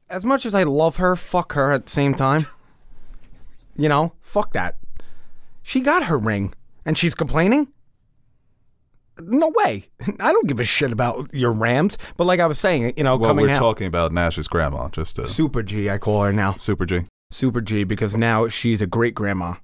as much as I love her, fuck her at the same time. You know, fuck that. She got her ring, and she's complaining? No way. I don't give a shit about your Rams. But like I was saying, you know, coming out. Well, we're talking about Nash's grandma, just to... Super G, I call her now. Super G. Super G, because now she's a great-grandma.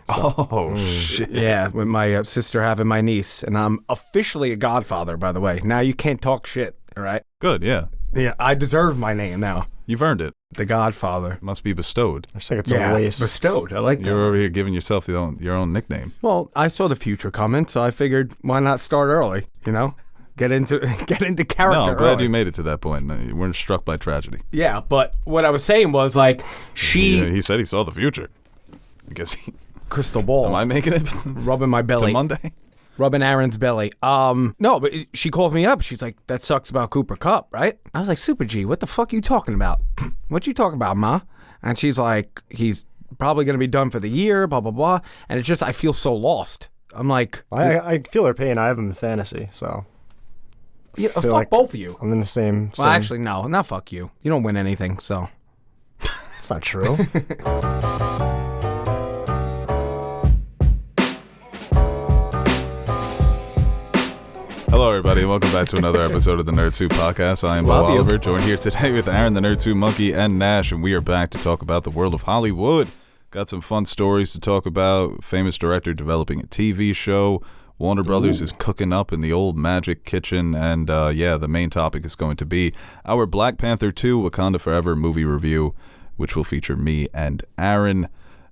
So, shit. Yeah, with my sister having my niece. And I'm officially a godfather, by the way. Now you can't talk shit, all right? Good, yeah. Yeah, I deserve my name now. You've earned it. The Godfather. Must be bestowed. I just think it's a waste. Bestowed. I like that. You're over here giving yourself your own nickname. Well, I saw the future coming, so I figured why not start early, you know? Get into character. No, I'm glad early. you made it to that point. You weren't struck by tragedy. Yeah, but what I was saying was like He said he saw the future. I guess he... Crystal ball. Am I making it? Rubbing my belly. To Monday? Rubbing Aaron's belly. No, but she calls me up. She's like, that sucks about Cooper Kupp, right? I was like, Super G, what the fuck you talking about? What you talking about, ma? And she's like, he's probably going to be done for the year, blah, blah, blah. And it's just, I feel so lost. I'm like... I feel her pain. I have him in fantasy, so... Yeah, fuck like both of you. I'm in the same... Well, actually, no. Not fuck you. You don't win anything, so... It's not true. Hello, everybody, and welcome back to another episode of the Nerd Soup Podcast. I am Beau Oliver, joined here today with Aaron, the Nerd Soup Monkey, and Nash, and we are back to talk about the world of Hollywood. Got some fun stories to talk about. Famous director developing a TV show. Warner Brothers is cooking up in the old magic kitchen, and the main topic is going to be our Black Panther 2 Wakanda Forever movie review, which will feature me and Aaron.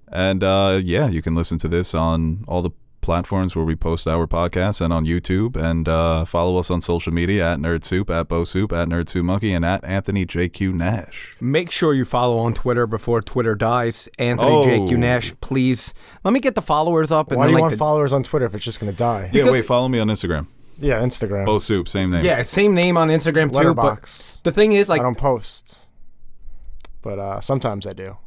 And you can listen to this on all the platforms where we post our podcasts and on YouTube, and follow us on social media at Nerd Soup, at Beau Soup, at Nerd Soup Monkey, and at Anthony JQ Nash. Make sure you follow on Twitter before Twitter dies. Anthony JQ Nash, please. Let me get the followers up. And Why do you want the followers on Twitter if it's just going to die? Yeah, wait, follow me on Instagram. Yeah, Instagram. Beau Soup, same name. Yeah, same name on Instagram too. Letterbox. But the thing is, like, I don't post, but sometimes I do.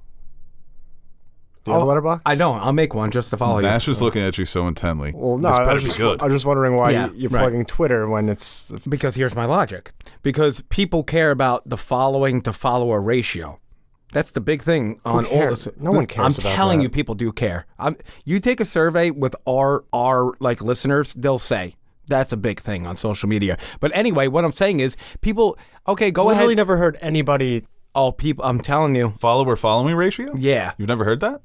Do you have a letterbox? I don't. I'll make one just to follow you. Nash was looking at you so intently. Well, no, this I better was be just, good. I was just wondering why you're right. plugging Twitter when it's... Because here's my logic. Because people care about the following to follower ratio. That's the big thing on all this. No one cares about I'm telling that. you, people do care. You take a survey with our like listeners, they'll say that's a big thing on social media. But anyway, what I'm saying is, people. Okay, go ahead. I've really never heard anybody... Oh, people! I'm telling you. Follower-following ratio? Yeah. You've never heard that?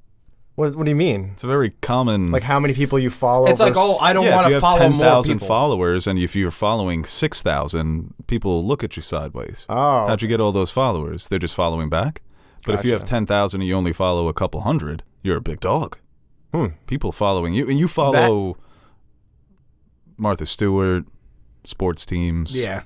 What do you mean? It's a very common... Like how many people you follow? It's like, I don't want to follow more people. If you have 10,000 followers and if you're following 6,000, people look at you sideways. Oh. How'd you get all those followers? They're just following back? But if you have 10,000 and you only follow a couple hundred, you're a big dog. People following you. And you follow Martha Stewart, sports teams. Yeah.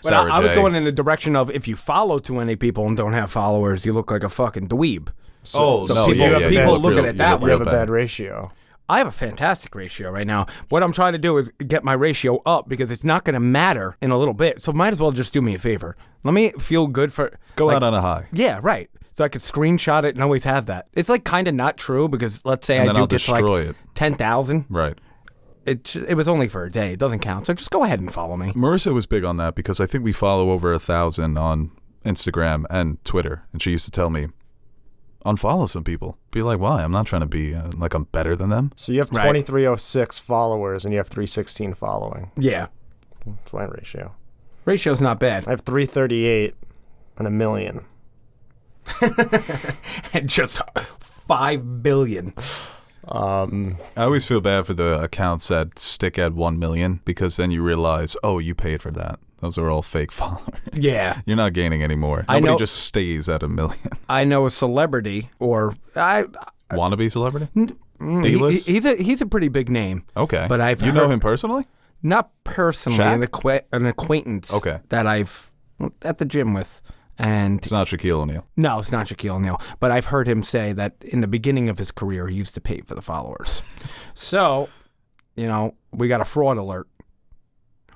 But Sarah I was J. going in the direction of if you follow too many people and don't have followers, you look like a fucking dweeb. So people look at it that way. You have a bad ratio. I have a fantastic ratio right now. What I'm trying to do is get my ratio up because it's not going to matter in a little bit. So might as well just do me a favor. Let me feel good for... Go out on a high. Yeah, right. So I could screenshot it and always have that. It's like kind of not true because let's say And I then do I'll get to like destroy 10,000. Right. It was only for a day. It doesn't count. So just go ahead and follow me. Marissa was big on that because I think we follow over 1,000 on Instagram and Twitter. And she used to tell me, unfollow some people. Be like, why? I'm not trying to be like I'm better than them. So you have 2,306 followers and you have 316 following. Yeah. That's my ratio. Ratio's not bad. I have 338 and 1 million. And just 5 billion. I always feel bad for the accounts that stick at 1 million because then you realize, oh, you paid for that. Those are all fake followers. Yeah. You're not gaining any more. I Nobody know, just stays at 1 million. I know a celebrity or Wannabe celebrity? D-list? He's a pretty big name. Okay. But I've You know him personally? Not personally, an acquaintance that I've at the gym with. And it's not Shaquille O'Neal. No, it's not Shaquille O'Neal. But I've heard him say that in the beginning of his career, he used to pay for the followers. So, we got a fraud alert.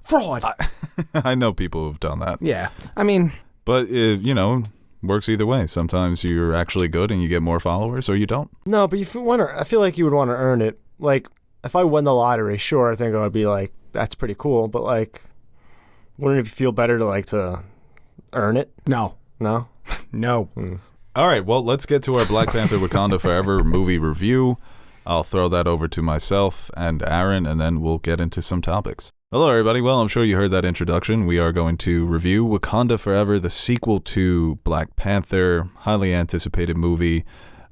Fraud! I know people who've done that. Yeah. I mean... But, works either way. Sometimes you're actually good and you get more followers, or you don't. No, but I feel like you would want to earn it. Like, if I won the lottery, sure, I think I would be like, that's pretty cool. But, like, wouldn't it feel better to earn it? No. No? No. All right, well, let's get to our Black Panther Wakanda Forever movie review. I'll throw that over to myself and Aaron, and then we'll get into some topics. Hello, everybody. Well, I'm sure you heard that introduction. We are going to review Wakanda Forever, the sequel to Black Panther, highly anticipated movie.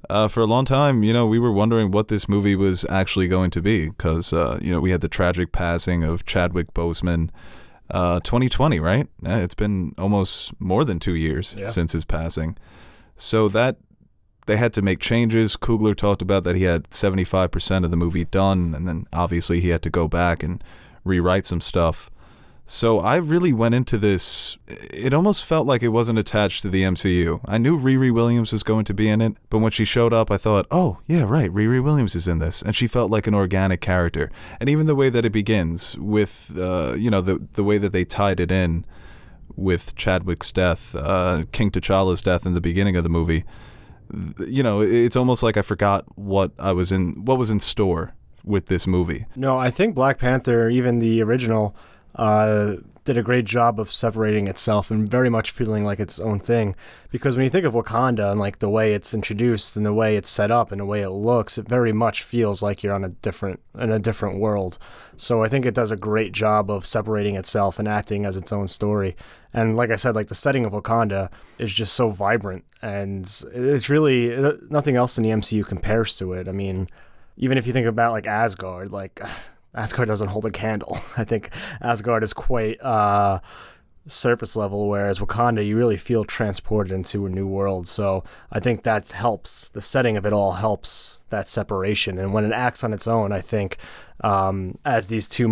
For a long time, we were wondering what this movie was actually going to be because, we had the tragic passing of Chadwick Boseman, 2020, right? It's been almost more than 2 years since his passing. So that they had to make changes. Coogler talked about that he had 75% of the movie done, and then obviously he had to go back and rewrite some stuff. So I really went into this, it almost felt like it wasn't attached to the MCU. I knew Riri Williams was going to be in it, but when she showed up, I thought, oh, yeah, right, Riri Williams is in this. And she felt like an organic character. And even the way that it begins with, the way that they tied it in with Chadwick's death, King T'Challa's death in the beginning of the movie, it's almost like I forgot what was in store with this movie. No, I think Black Panther, even the original, did a great job of separating itself and very much feeling like its own thing. Because when you think of Wakanda and like the way it's introduced and the way it's set up and the way it looks, it very much feels like you're in a different world. So I think it does a great job of separating itself and acting as its own story. And like I said, like the setting of Wakanda is just so vibrant, and it's really nothing else in the MCU compares to it. I mean, even if you think about like Asgard, like Asgard doesn't hold a candle. I think Asgard is quite surface level, whereas Wakanda, you really feel transported into a new world. So I think that helps. The setting of it all helps that separation. And when it acts on its own, I think as these two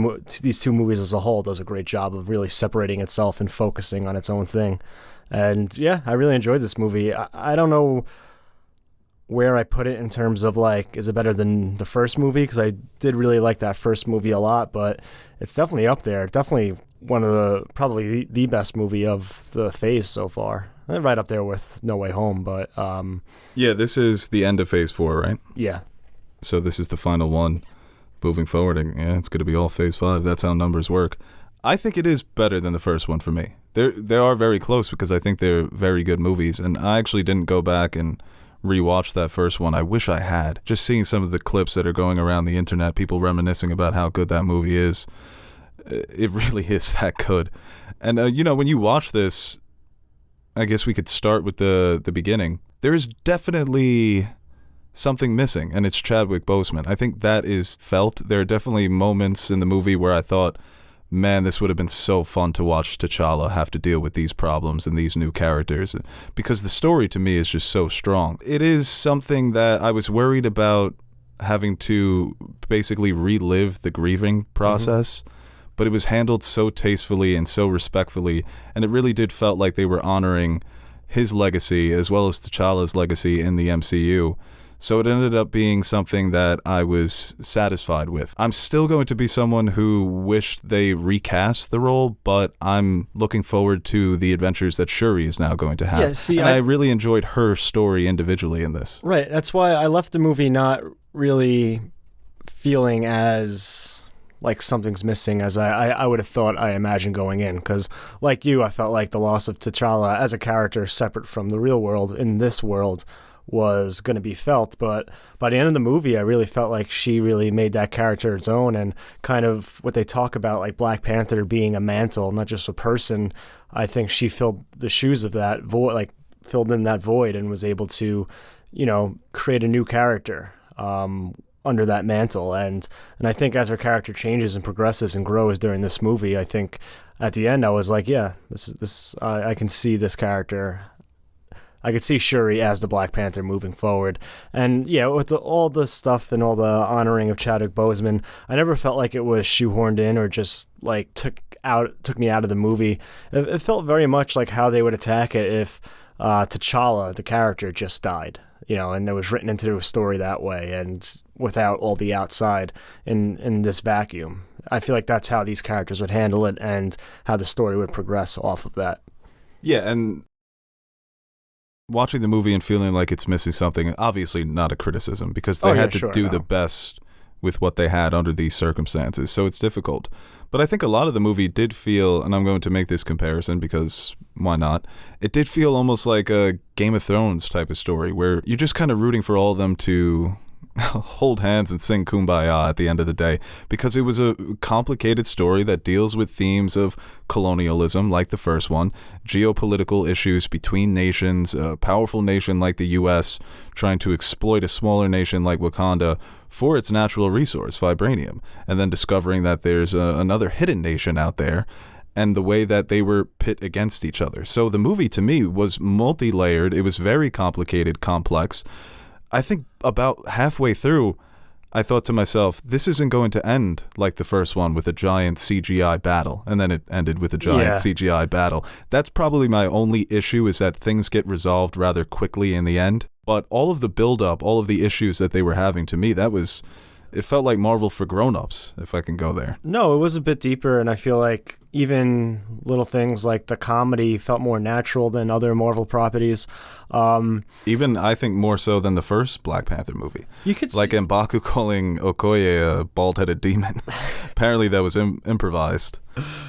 movies as a whole does a great job of really separating itself and focusing on its own thing. And yeah, I really enjoyed this movie. I don't know where I put it in terms of like, is it better than the first movie? Because I did really like that first movie a lot, but it's definitely up there. Definitely one of probably the best movie of the phase so far. Right up there with No Way Home, but yeah, this is the end of Phase 4, right? Yeah. So this is the final one moving forward, and yeah, it's going to be all Phase 5. That's how numbers work. I think it is better than the first one for me. They are very close because I think they're very good movies, and I actually didn't go back and rewatch that first one. I wish I had. Just seeing some of the clips that are going around the internet, people reminiscing about how good that movie is, it really is that good. And when you watch this, I guess we could start with the beginning. There is definitely something missing, and it's Chadwick Boseman. I think that is felt. There are definitely moments in the movie where I thought, man, this would have been so fun to watch T'Challa have to deal with these problems and these new characters, because the story to me is just so strong. It is something that I was worried about having to basically relive the grieving process, but it was handled so tastefully and so respectfully, and it really did felt like they were honoring his legacy as well as T'Challa's legacy in the MCU. So it ended up being something that I was satisfied with. I'm still going to be someone who wished they recast the role, but I'm looking forward to the adventures that Shuri is now going to have. Yeah, see, I really enjoyed her story individually in this. Right. That's why I left the movie not really feeling as like something's missing as I would have thought, I imagined going in. Because like you, I felt like the loss of T'Challa as a character separate from the real world in this world was going to be felt, but by the end of the movie I really felt like she really made that character its own, and kind of what they talk about like Black Panther being a mantle, not just a person. I think she filled the shoes of that void, like filled in that void, and was able to, create a new character under that mantle. And I think as her character changes and progresses and grows during this movie, I think at the end I was like, yeah, this I can see this character. I could see Shuri as the Black Panther moving forward. And yeah, with all the stuff and all the honoring of Chadwick Boseman, I never felt like it was shoehorned in or just like took me out of the movie. It felt very much like how they would attack it if T'Challa, the character, just died. And it was written into the story that way, and without all the outside in this vacuum. I feel like that's how these characters would handle it and how the story would progress off of that. Yeah, and watching the movie and feeling like it's missing something, obviously not a criticism, because they had to do the best with what they had under these circumstances. So it's difficult. But I think a lot of the movie did feel, and I'm going to make this comparison because why not? It did feel almost like a Game of Thrones type of story where you're just kind of rooting for all of them to hold hands and sing Kumbaya at the end of the day, because it was a complicated story that deals with themes of colonialism like the first one, geopolitical issues between nations, a powerful nation like the US trying to exploit a smaller nation like Wakanda for its natural resource, vibranium, and then discovering that there's another hidden nation out there, and the way that they were pit against each other. So the movie, to me, was multi-layered. It was very complicated, complex. I think about halfway through, I thought to myself, this isn't going to end like the first one with a giant CGI battle, and then it ended with a giant CGI battle. That's probably my only issue, is that things get resolved rather quickly in the end. But all of the build-up, all of the issues that they were having, to me, it felt like Marvel for grown-ups, if I can go there. No, it was a bit deeper, and I feel like even little things like the comedy felt more natural than other Marvel properties. Even, I think, more so than the first Black Panther movie. You could like M'Baku calling Okoye a bald-headed demon. Apparently that was improvised.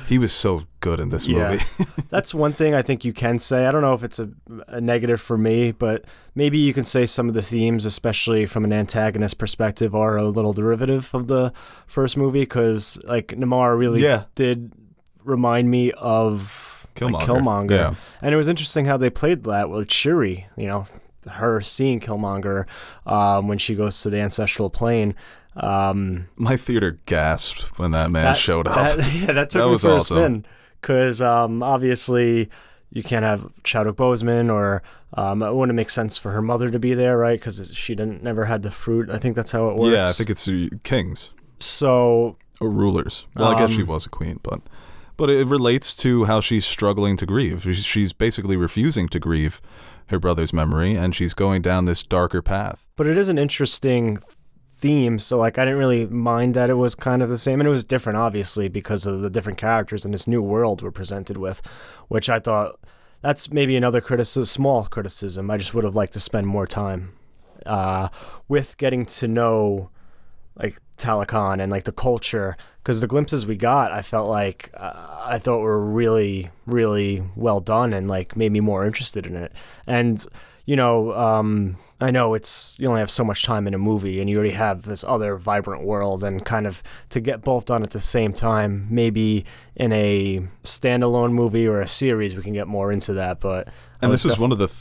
He was so good in this movie. That's one thing I think you can say. I don't know if it's a negative for me, but maybe you can say some of the themes, especially from an antagonist perspective, are a little derivative of the first movie, because like Namor really did remind me of Killmonger. Yeah. And it was interesting how they played that with Shuri, her seeing Killmonger when she goes to the ancestral plane. My theater gasped when that man showed up. That took me for a spin, because obviously you can't have Chadwick Boseman, or it wouldn't make sense for her mother to be there, right? Because she never had the fruit. I think that's how it works. Yeah, I think it's kings. So or rulers. Well, I guess she was a queen, but it relates to how she's struggling to grieve. She's basically refusing to grieve her brother's memory, and she's going down this darker path. But it is an interesting theme, so like I didn't really mind that it was kind of the same, and it was different obviously because of the different characters in this new world we're presented with, which I thought that's maybe another small criticism. I just would have liked to spend more time with getting to know like Talokan and like the culture, because the glimpses we got, I felt like I thought were really, really well done and like made me more interested in it. And I know you only have so much time in a movie, and you already have this other vibrant world, and kind of to get both done at the same time, maybe in a standalone movie or a series, we can get more into that. But this is one of the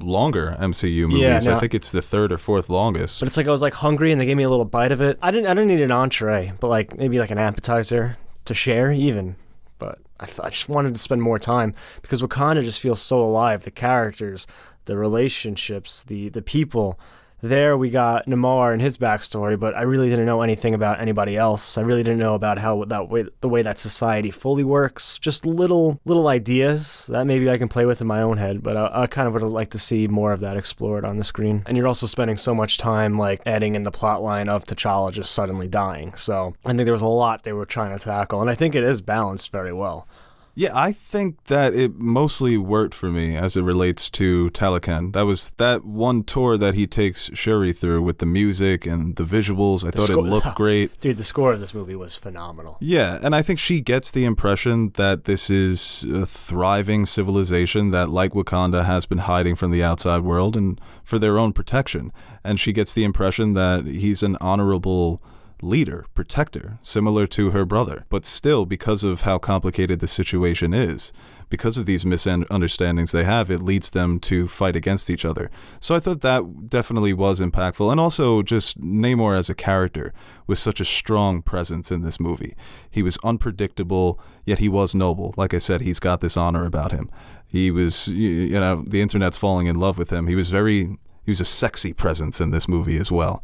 longer MCU movies. I think it's the third or fourth longest. But it's like I was like hungry, and they gave me a little bite of it. I didn't need an entree, but like maybe like an appetizer to share even. But I just wanted to spend more time, because Wakanda just feels so alive. The characters, the relationships, the people. There we got Namor and his backstory, but I really didn't know anything about anybody else. I really didn't know about the way that society fully works. Just little ideas that maybe I can play with in my own head, but I kind of would have liked to see more of that explored on the screen. And you're also spending so much time like adding in the plot line of T'Challa just suddenly dying. So I think there was a lot they were trying to tackle, and I think it is balanced very well. Yeah, I think that it mostly worked for me as it relates to Talokan. That was that one tour that he takes Shuri through with the music and the visuals. I thought it looked great. Dude, the score of this movie was phenomenal. Yeah, and I think she gets the impression that this is a thriving civilization that, like Wakanda, has been hiding from the outside world and for their own protection. And she gets the impression that he's an honorable leader, protector, similar to her brother. But still, because of how complicated the situation is, because of these misunderstandings they have, it leads them to fight against each other. So I thought that definitely was impactful. And also just Namor as a character was such a strong presence in this movie. He was unpredictable, yet he was noble. Like I said, he's got this honor about him. He was, the internet's falling in love with him. He was a sexy presence in this movie as well.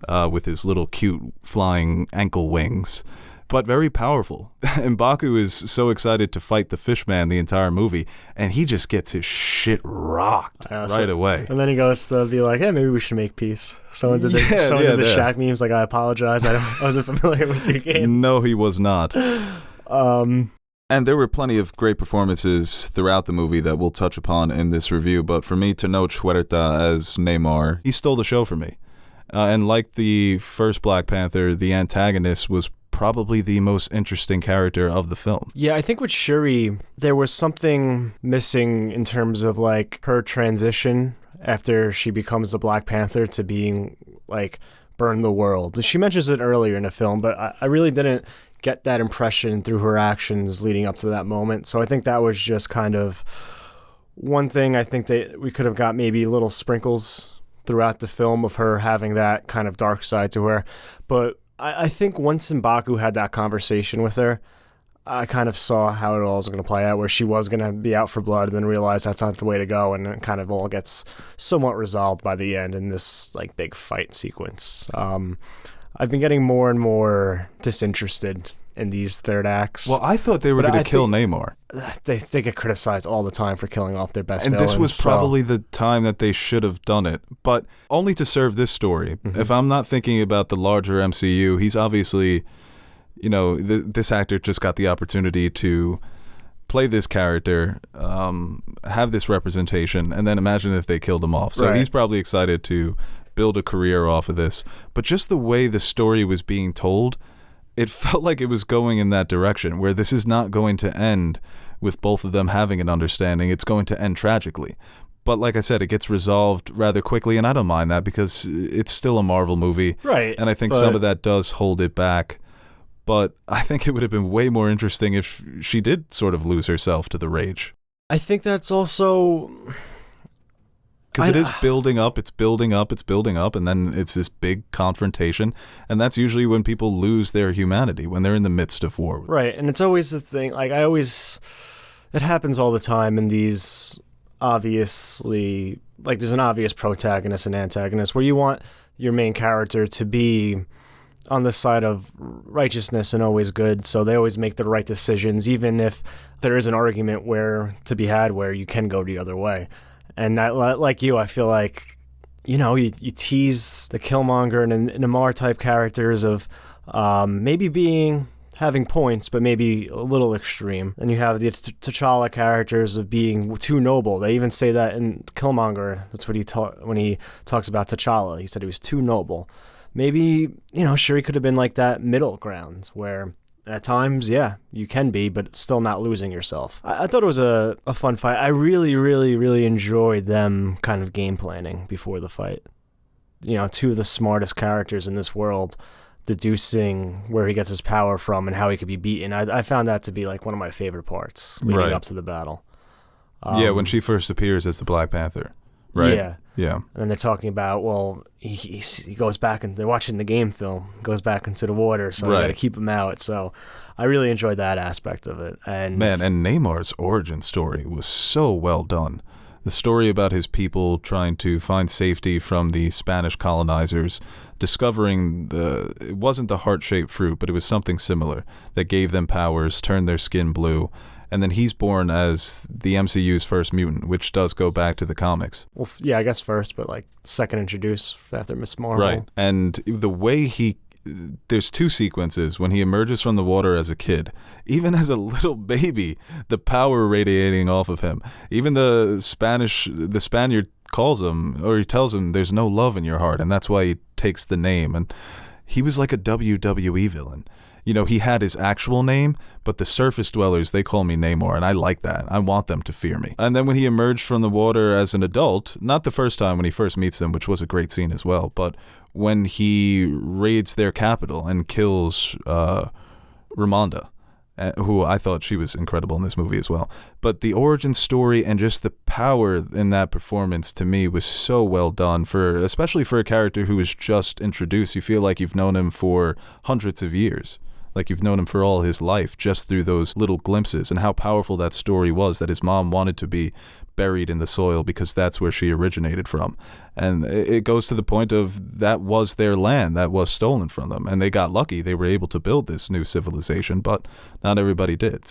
With his little cute flying ankle wings, but very powerful. M'Baku is so excited to fight the Fishman the entire movie, and he just gets his shit rocked right away. And then he goes to be like, "Hey, maybe we should make peace." Someone did the Shaq memes like, "I apologize, I wasn't familiar with your game." No, he was not. And there were plenty of great performances throughout the movie that we'll touch upon in this review, but for me, Tenoch Huerta as Namor, he stole the show for me. And like the first Black Panther, the antagonist was probably the most interesting character of the film. Yeah, I think with Shuri, there was something missing in terms of like her transition after she becomes the Black Panther to being like burn the world. She mentions it earlier in the film, but I really didn't get that impression through her actions leading up to that moment. So I think that was just kind of one thing. I think that we could have got maybe little sprinkles throughout the film of her having that kind of dark side to her. But I think once M'Baku had that conversation with her, I kind of saw how it all was going to play out, where she was going to be out for blood and then realize that's not the way to go, and it kind of all gets somewhat resolved by the end in this like big fight sequence. I've been getting more and more disinterested in these third acts. Well, I thought they were going to kill Namor. They get criticized all the time for killing off their best and villains. This was probably the time that they should have done it, but only to serve this story. If I'm not thinking about the larger MCU, he's obviously, you know, this actor just got the opportunity to play this character, have this representation, and then imagine if they killed him off. So he's probably excited to build a career off of this. But just the way the story was being told, it felt like it was going in that direction, where this is not going to end with both of them having an understanding. It's going to end tragically. But like I said, it gets resolved rather quickly, and I don't mind that because it's still a Marvel movie. Right. And I think some of that does hold it back. But I think it would have been way more interesting if she did sort of lose herself to the rage. I think that's also... Because it is building up, it's building up, it's building up, and then it's this big confrontation. And that's usually when people lose their humanity, when they're in the midst of war. Right, and it's always the thing, like it happens all the time in these, obviously, like there's an obvious protagonist and antagonist, where you want your main character to be on the side of righteousness and always good, so they always make the right decisions, even if there is an argument to be had where you can go the other way. And like you, I feel like, you know, you tease the Killmonger and Namor type characters of maybe having points, but maybe a little extreme. And you have the T'Challa characters of being too noble. They even say that in Killmonger. That's what when he talks about T'Challa. He said he was too noble. Maybe, you know, Shuri could have been like that middle ground where at times, yeah, you can be, but still not losing yourself. I thought it was a fun fight. I really, really, really enjoyed them kind of game planning before the fight. You know, two of the smartest characters in this world deducing where he gets his power from and how he could be beaten. I found that to be like one of my favorite parts leading up to the battle. When she first appears as the Black Panther, right? Yeah. And then they're talking about, well, he goes back and they're watching the game film, goes back into the water, so you got to keep him out. So I really enjoyed that aspect of it. And man, and Namor's origin story was so well done. The story about his people trying to find safety from the Spanish colonizers, discovering it wasn't the heart-shaped fruit, but it was something similar that gave them powers, turned their skin blue. And then he's born as the MCU's first mutant, which does go back to the comics. Well, yeah, I guess first, but like second introduced after Miss Marvel. Right. And the way there's two sequences when he emerges from the water as a kid, even as a little baby, the power radiating off of him. Even the Spaniard calls him, or he tells him there's no love in your heart, and that's why he takes the name. And he was like a WWE villain. You know, he had his actual name, but the surface dwellers, they call me Namor, and I like that. I want them to fear me. And then when he emerged from the water as an adult, not the first time when he first meets them, which was a great scene as well, but when he raids their capital and kills Ramonda, who I thought she was incredible in this movie as well. But the origin story and just the power in that performance to me was so well done, especially for a character who was just introduced. You feel like you've known him for hundreds of years. Like you've known him for all his life just through those little glimpses, and how powerful that story was, that his mom wanted to be buried in the soil because that's where she originated from. And it goes to the point of that was their land that was stolen from them, and they got lucky. They were able to build this new civilization, but not everybody did.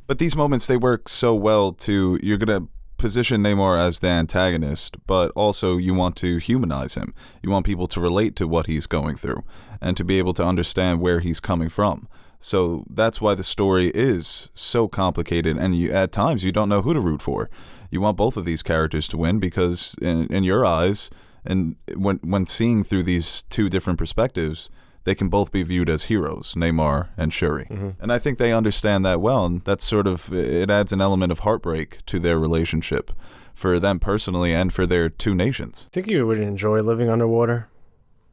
But these moments, they work so well to, you're going to position Namor as the antagonist, but also you want to humanize him. You want people to relate to what he's going through and to be able to understand where he's coming from. So that's why the story is so complicated, and at times you don't know who to root for. You want both of these characters to win because in your eyes, And when seeing through these two different perspectives, they can both be viewed as heroes, Neymar and Shuri. Mm-hmm. And I think they understand that well, and that's sort of, it adds an element of heartbreak to their relationship for them personally and for their two nations. Think you would enjoy living underwater?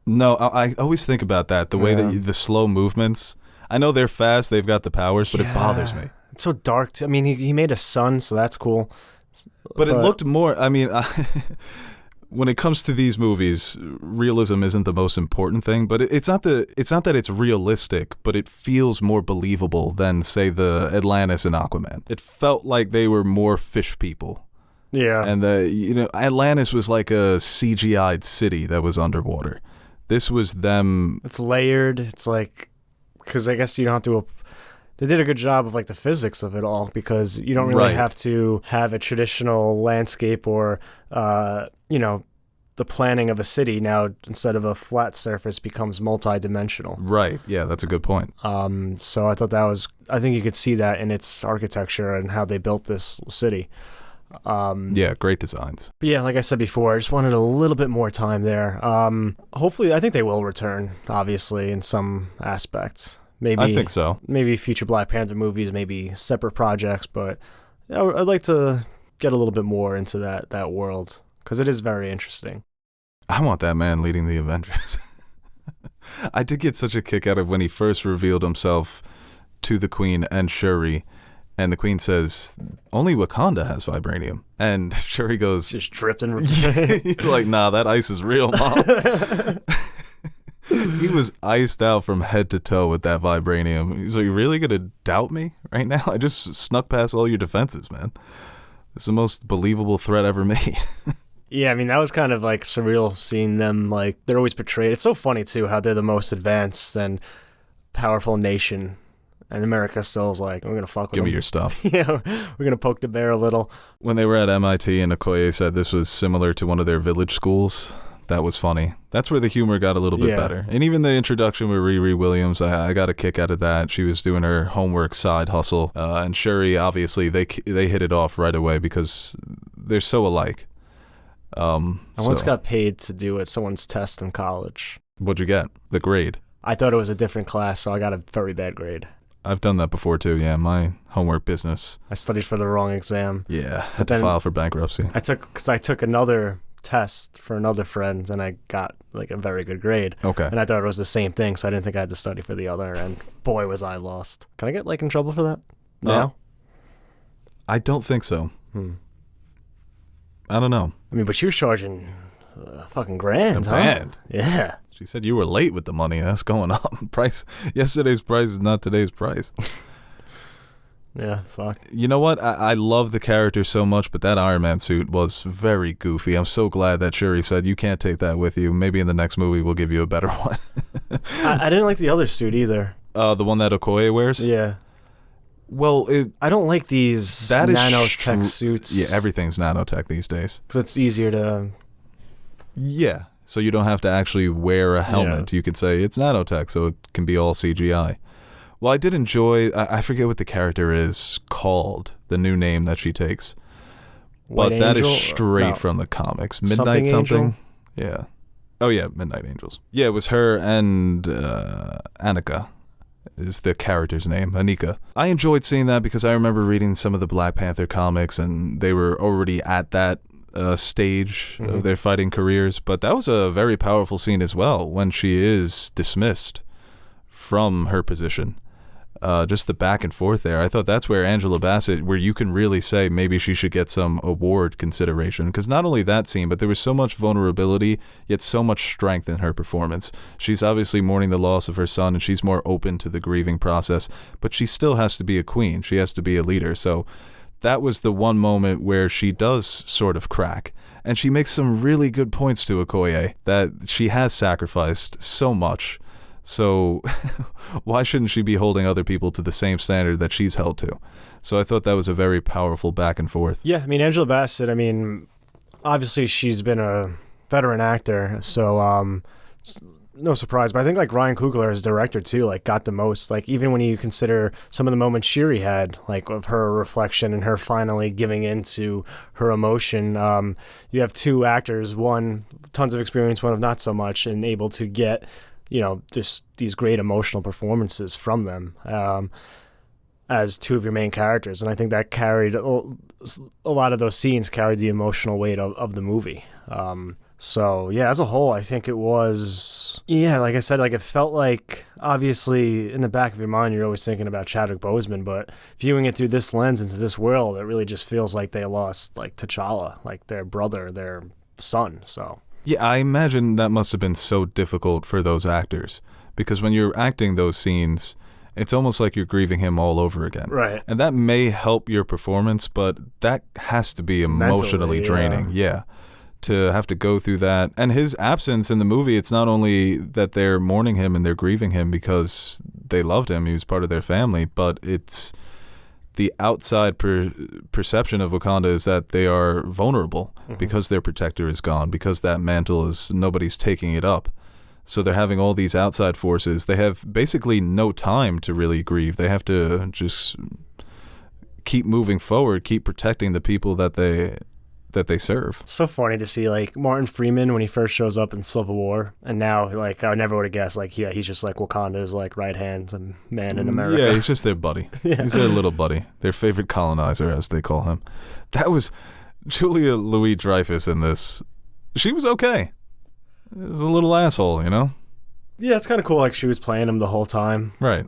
No, I always think about that, the way that the slow movements. I know they're fast, they've got the powers, but it bothers me. It's so dark. I mean, he made a sun, so that's cool. But it looked more, I mean, when it comes to these movies, realism isn't the most important thing, but it's not that it's realistic, but it feels more believable than, say, the Atlantis and Aquaman. It felt like they were more fish people. Yeah. And Atlantis was like a CGI'd city that was underwater. This was them. It's layered. It's like, because I guess you don't have to. They did a good job of like the physics of it all, because you don't really have to have a traditional landscape or, the planning of a city now, instead of a flat surface, becomes multi-dimensional. Right. Yeah, that's a good point. So I thought I think you could see that in its architecture and how they built this city. Yeah, great designs. But yeah, like I said before, I just wanted a little bit more time there. Hopefully, I think they will return, obviously, in some aspects. Maybe I think so. Maybe future Black Panther movies, maybe separate projects, but I'd like to get a little bit more into that world, because it is very interesting. I want that man leading the Avengers. I did get such a kick out of when he first revealed himself to the Queen and Shuri, and the Queen says, only Wakanda has vibranium. And Shuri goes, Just dripped in. he's like, nah, that ice is real, Mom. He was iced out from head to toe with that vibranium. He's like, you really going to doubt me right now? I just snuck past all your defenses, man. It's the most believable threat ever made. Yeah, I mean, that was kind of like surreal seeing them, like, they're always portrayed. It's so funny, too, how they're the most advanced and powerful nation. And America still is like, we're going to fuck with Give them. me your stuff. Yeah, we're going to poke the bear a little. When they were at MIT and Okoye said this was similar to one of their village schools, that was funny. That's where the humor got a little bit better. And even the introduction with Riri Williams, I got a kick out of that. She was doing her homework side hustle. And Shuri, obviously, they hit it off right away because they're so alike. I once got paid to do someone's test in college. What'd you get? The grade? I thought it was a different class, so I got a very bad grade. I've done that before, too. Yeah, my homework business. I studied for the wrong exam. Yeah, had to file for bankruptcy. I took another test for another friend, and I got like a very good grade. Okay. And I thought it was the same thing, so I didn't think I had to study for the other, and boy, was I lost. Can I get like in trouble for that now? I don't think so. I don't know. I mean, but you was charging fucking grand, huh? Yeah. She said you were late with the money. That's going up. Yesterday's price is not today's price. Yeah, fuck. You know what? I love the character so much, but that Iron Man suit was very goofy. I'm so glad that Shuri said, you can't take that with you. Maybe in the next movie we'll give you a better one. I didn't like the other suit either. The one that Okoye wears? Yeah. Well, I don't like these nanotech suits. Yeah, everything's nanotech these days. Because it's easier to... Yeah, so you don't have to actually wear a helmet. Yeah. You could say it's nanotech, so it can be all CGI. Well, I did enjoy, I forget what the character is called, the new name that she takes. White but that Angel? is straight from the comics. Midnight something? Yeah. Oh, yeah, Midnight Angels. Yeah, it was her and Annika is the character's name, Anika. I enjoyed seeing that because I remember reading some of the Black Panther comics, and they were already at that stage of their fighting careers. But that was a very powerful scene as well when she is dismissed from her position. Just the back and forth there. I thought that's where Angela Bassett, where you can really say maybe she should get some award consideration. Because not only that scene, but there was so much vulnerability, yet so much strength in her performance. She's obviously mourning the loss of her son, and she's more open to the grieving process. But she still has to be a queen. She has to be a leader. So that was the one moment where she does sort of crack. And she makes some really good points to Okoye that she has sacrificed so much. So why shouldn't she be holding other people to the same standard that she's held to? So I thought that was a very powerful back and forth. Yeah, I mean, Angela Bassett, I mean, obviously she's been a veteran actor, so no surprise, but I think like Ryan Coogler as director too, like got the most, like even when you consider some of the moments Shuri had, like of her reflection and her finally giving into her emotion. You have two actors, one tons of experience, one of not so much, and able to get, just these great emotional performances from them as two of your main characters. And I think that carried a lot of those scenes carried the emotional weight of the movie. So yeah, as a whole, I think it was, like I said, like it felt like, obviously in the back of your mind, you're always thinking about Chadwick Boseman, but viewing it through this lens into this world, it really just feels like they lost like T'Challa, like their brother, their son. So yeah, I imagine that must have been so difficult for those actors, because when you're acting those scenes, it's almost like you're grieving him all over again. Right. And that may help your performance, but that has to be emotionally draining. Yeah. To have to go through that. And his absence in the movie, it's not only that they're mourning him and they're grieving him because they loved him, he was part of their family, but it's the outside perception of Wakanda is that they are vulnerable because their protector is gone, because that mantle is, nobody's taking it up. So they're having all these outside forces. They have basically no time to really grieve. They have to just keep moving forward, keep protecting the people that they serve. It's so funny to see like Martin Freeman when he first shows up in Civil War, and now like I never would have guessed like he's just like Wakanda's like right hand man in America. Yeah, he's just their buddy. He's their little buddy, their favorite colonizer, as they call him. That was Julia Louis-Dreyfus in this. She was okay. It was a little asshole, Yeah, it's kind of cool. Like she was playing him the whole time. Right.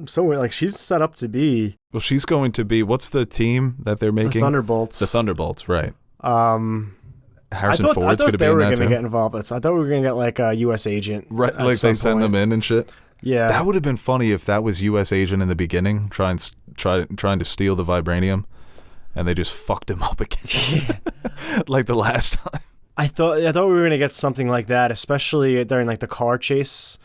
So like she's set up to be. Well, she's going to be. What's the team that they're making? The Thunderbolts. The Thunderbolts, right. Harrison I Ford's thought going to be they in were that going to too. get involved. I thought we were going to get like a U.S. agent. Right, like they send them in and shit. Yeah. That would have been funny if that was U.S. agent in the beginning, trying to steal the vibranium, and they just fucked him up again, like the last time. I thought we were going to get something like that, especially during like the car chase.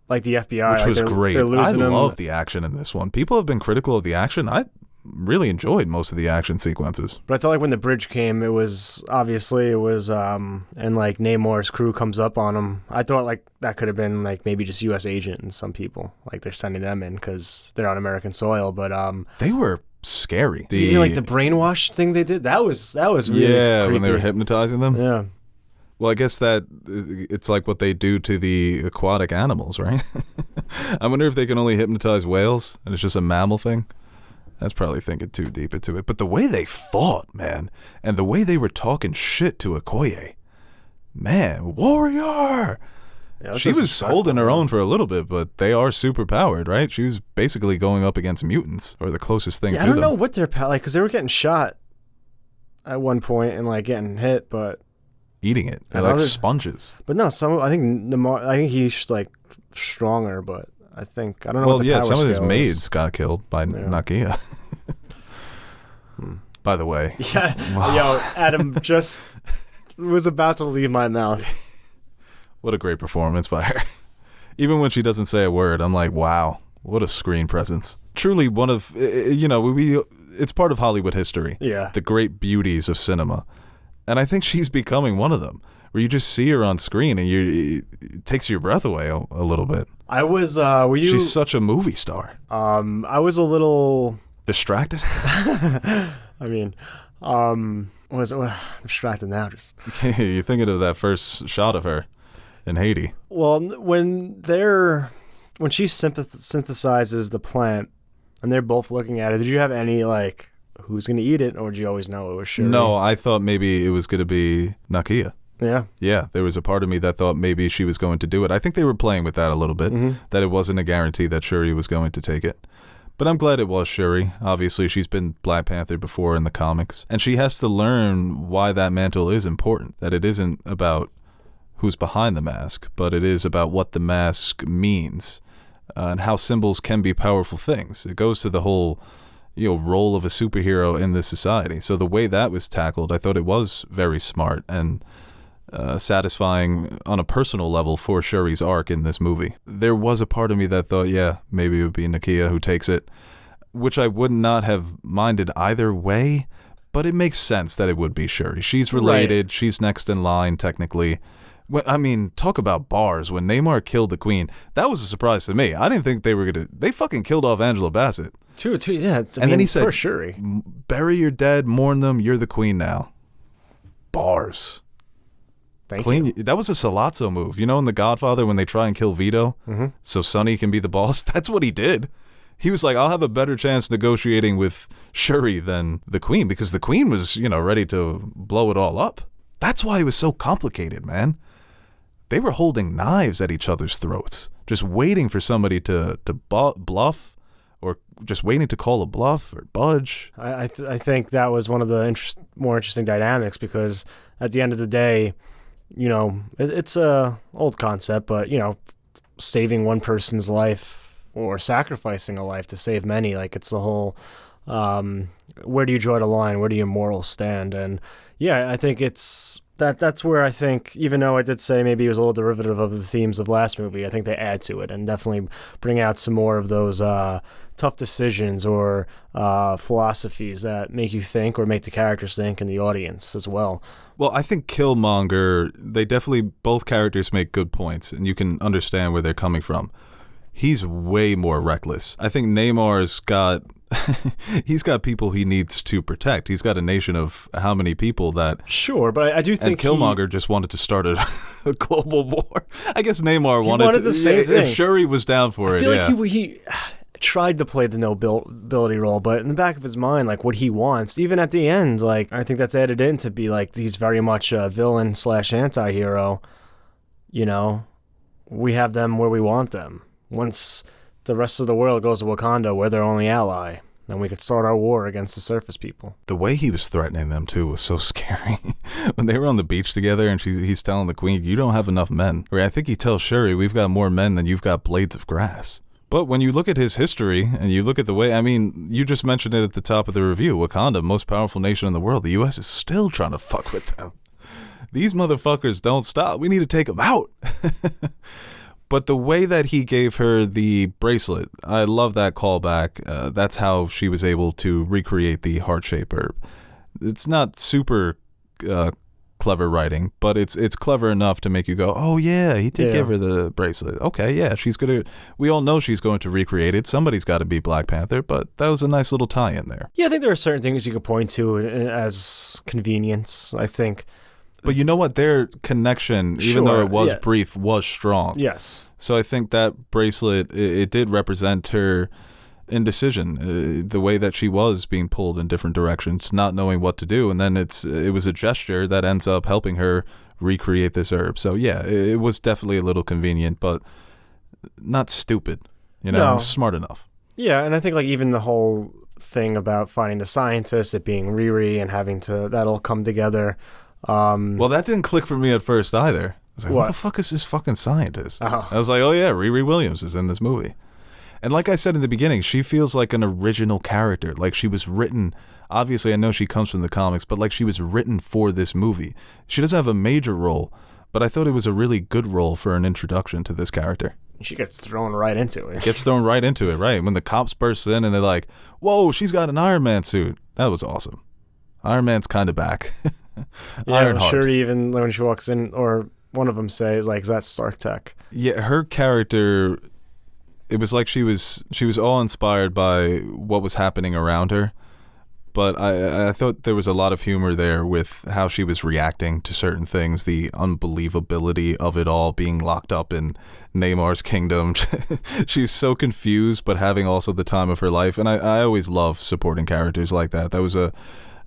Like the FBI, which was great. I love him. The action in this one. People have been critical of the action. I really enjoyed most of the action sequences. But I felt like when the bridge came, and like Namor's crew comes up on him. I thought like that could have been like maybe just U.S. agent and some people like they're sending them in because they're on American soil. But they were scary. Like the brainwash thing they did. That was really creepy. When they were hypnotizing them. Yeah. Well, I guess that it's like what they do to the aquatic animals, right? I wonder if they can only hypnotize whales and it's just a mammal thing. That's probably thinking too deep into it. But the way they fought, man, and the way they were talking shit to Okoye, man, warrior! Yeah, she was holding her own for a little bit, but they are super powered, right? She was basically going up against mutants, or the closest thing to them. I don't know what they're like, because they were getting shot at one point and like getting hit, but eating it. They're like sponges. But no, I think he's like stronger, but I don't know. Well, what the power some of his scale maids is. got killed by Nakia. By the way. Yeah. Wow. Yo, Adam just was about to leave my mouth. What a great performance by her. Even when she doesn't say a word, I'm like, wow, what a screen presence. Truly one of, it's part of Hollywood history. Yeah. The great beauties of cinema. And I think she's becoming one of them, where you just see her on screen and it takes your breath away a little bit. I was, She's such a movie star. I was a little... Distracted? I mean, I'm distracted now. You're thinking of that first shot of her in Haiti. Well, when she synthesizes the plant and they're both looking at it, did you have any, like... who's going to eat it, or did you always know it was Shuri? No, I thought maybe it was going to be Nakia. Yeah. Yeah, there was a part of me that thought maybe she was going to do it. I think they were playing with that a little bit, that it wasn't a guarantee that Shuri was going to take it. But I'm glad it was Shuri. Obviously, she's been Black Panther before in the comics, and she has to learn why that mantle is important, that it isn't about who's behind the mask, but it is about what the mask means, and how symbols can be powerful things. It goes to the whole... role of a superhero in this society. So the way that was tackled, I thought it was very smart and satisfying on a personal level for Shuri's arc in this movie. There was a part of me that thought, yeah, maybe it would be Nakia who takes it, which I would not have minded either way, but it makes sense that it would be Shuri. She's related, right. She's next in line technically, I mean, talk about bars. When Namor killed the queen, that was a surprise to me. I didn't think they were going to... They fucking killed off Angela Bassett. Yeah. Then he said, for Shuri. Bury your dead, mourn them, you're the queen now. Bars. Thank you. That was a Salazzo move. You know in The Godfather when they try and kill Vito so Sonny can be the boss? That's what he did. He was like, I'll have a better chance negotiating with Shuri than the queen, because the queen was, ready to blow it all up. That's why it was so complicated, man. They were holding knives at each other's throats, just waiting for somebody to bluff, or just waiting to call a bluff or budge. I think that was one of the more interesting dynamics, because at the end of the day, it's a old concept, but, saving one person's life or sacrificing a life to save many, like it's the whole, where do you draw the line? Where do your morals stand? And yeah, I think that's where I think, even though I did say maybe it was a little derivative of the themes of last movie, I think they add to it and definitely bring out some more of those tough decisions or philosophies that make you think or make the characters think and the audience as well. Well, I think Killmonger, both characters make good points, and you can understand where they're coming from. He's way more reckless. I think Namor's got he's got people he needs to protect. He's got a nation of how many people that... Sure, but I do think Killmonger just wanted to start a global war. I guess Namor wanted the same thing. If Shuri was down for I feel like he tried to play the nobility role, but in the back of his mind, like what he wants, even at the end, like I think that's added in to be like he's very much a villain / anti-hero. We have them where we want them. Once the rest of the world goes to Wakanda, we're their only ally, then we could start our war against the surface people. The way he was threatening them, too, was so scary. When they were on the beach together and he's telling the queen, you don't have enough men. Or I think he tells Shuri, we've got more men than you've got blades of grass. But when you look at his history and you look at the way, I mean, you just mentioned it at the top of the review, Wakanda, most powerful nation in the world, the U.S. is still trying to fuck with them. These motherfuckers don't stop. We need to take them out. But the way that he gave her the bracelet, I love that callback. That's how she was able to recreate the heart-shaped herb. It's not super clever writing, but it's clever enough to make you go, oh yeah, he did give her the bracelet. Okay, yeah, we all know she's going to recreate it. Somebody's got to be Black Panther, but that was a nice little tie-in there. Yeah, I think there are certain things you could point to as convenience, I think. But you know what? Their connection, even though it was brief, was strong. Yes. So I think that bracelet, it did represent her indecision, the way that she was being pulled in different directions, not knowing what to do. And then it was a gesture that ends up helping her recreate this herb. So yeah, it was definitely a little convenient, but not stupid. No. Smart enough. Yeah, and I think like even the whole thing about finding the scientist, it being Riri and having to, that all come together. Well, that didn't click for me at first either. I was like, what the fuck is this fucking scientist? Oh. I was like, oh yeah, Riri Williams is in this movie. And like I said in the beginning, she feels like an original character. Like she was written, obviously I know she comes from the comics, but like she was written for this movie. She doesn't have a major role, but I thought it was a really good role for an introduction to this character. She gets thrown right into it. Gets thrown right into it, right? When the cops burst in and they're like, whoa, she's got an Iron Man suit. That was awesome. Iron Man's kind of back. Yeah, I'm sure even when she walks in, or one of them says, like, is that Stark Tech? Yeah, her character, it was like she was all inspired by what was happening around her. But I thought there was a lot of humor there with how she was reacting to certain things, the unbelievability of it all, being locked up in Namor's kingdom. She's so confused, but having also the time of her life. And I always love supporting characters like that.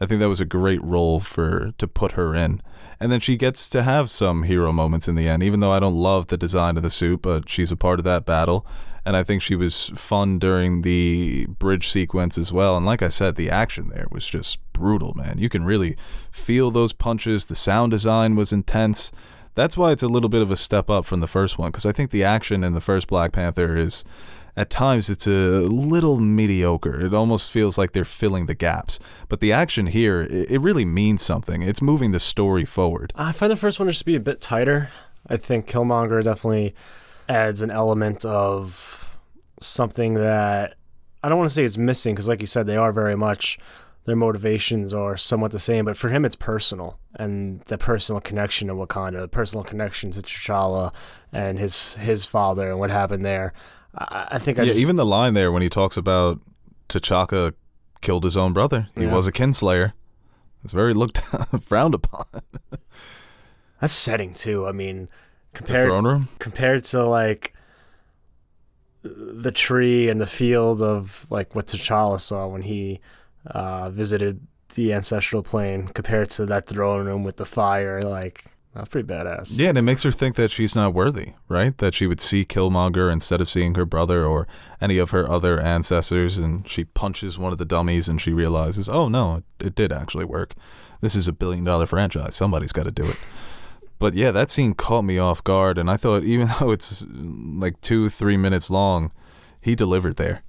I think that was a great role to put her in. And then she gets to have some hero moments in the end, even though I don't love the design of the suit, but she's a part of that battle. And I think she was fun during the bridge sequence as well. And like I said, the action there was just brutal, man. You can really feel those punches. The sound design was intense. That's why it's a little bit of a step up from the first one, because I think the action in the first Black Panther is... At times, it's a little mediocre. It almost feels like they're filling the gaps. But the action here, it really means something. It's moving the story forward. I find the first one just to be a bit tighter. I think Killmonger definitely adds an element of something that I don't want to say is missing, because like you said, they are very much their motivations are somewhat the same, but for him it's personal, and the personal connection to Wakanda, the personal connection to T'Challa and his father and what happened there. I think even the line there when he talks about T'Chaka killed his own brother. He was a kinslayer. It's very frowned upon. That's setting too. I mean, The throne room? compared to like the tree and the field of like what T'Challa saw when he visited the ancestral plane, compared to that throne room with the fire, like that's pretty badass. Yeah, and it makes her think that she's not worthy, right? That she would see Killmonger instead of seeing her brother or any of her other ancestors, and she punches one of the dummies and she realizes, oh no, it did actually work. This is $1 billion franchise. Somebody's got to do it. But yeah, that scene caught me off guard, and I thought even though it's like 2-3 minutes long, he delivered there.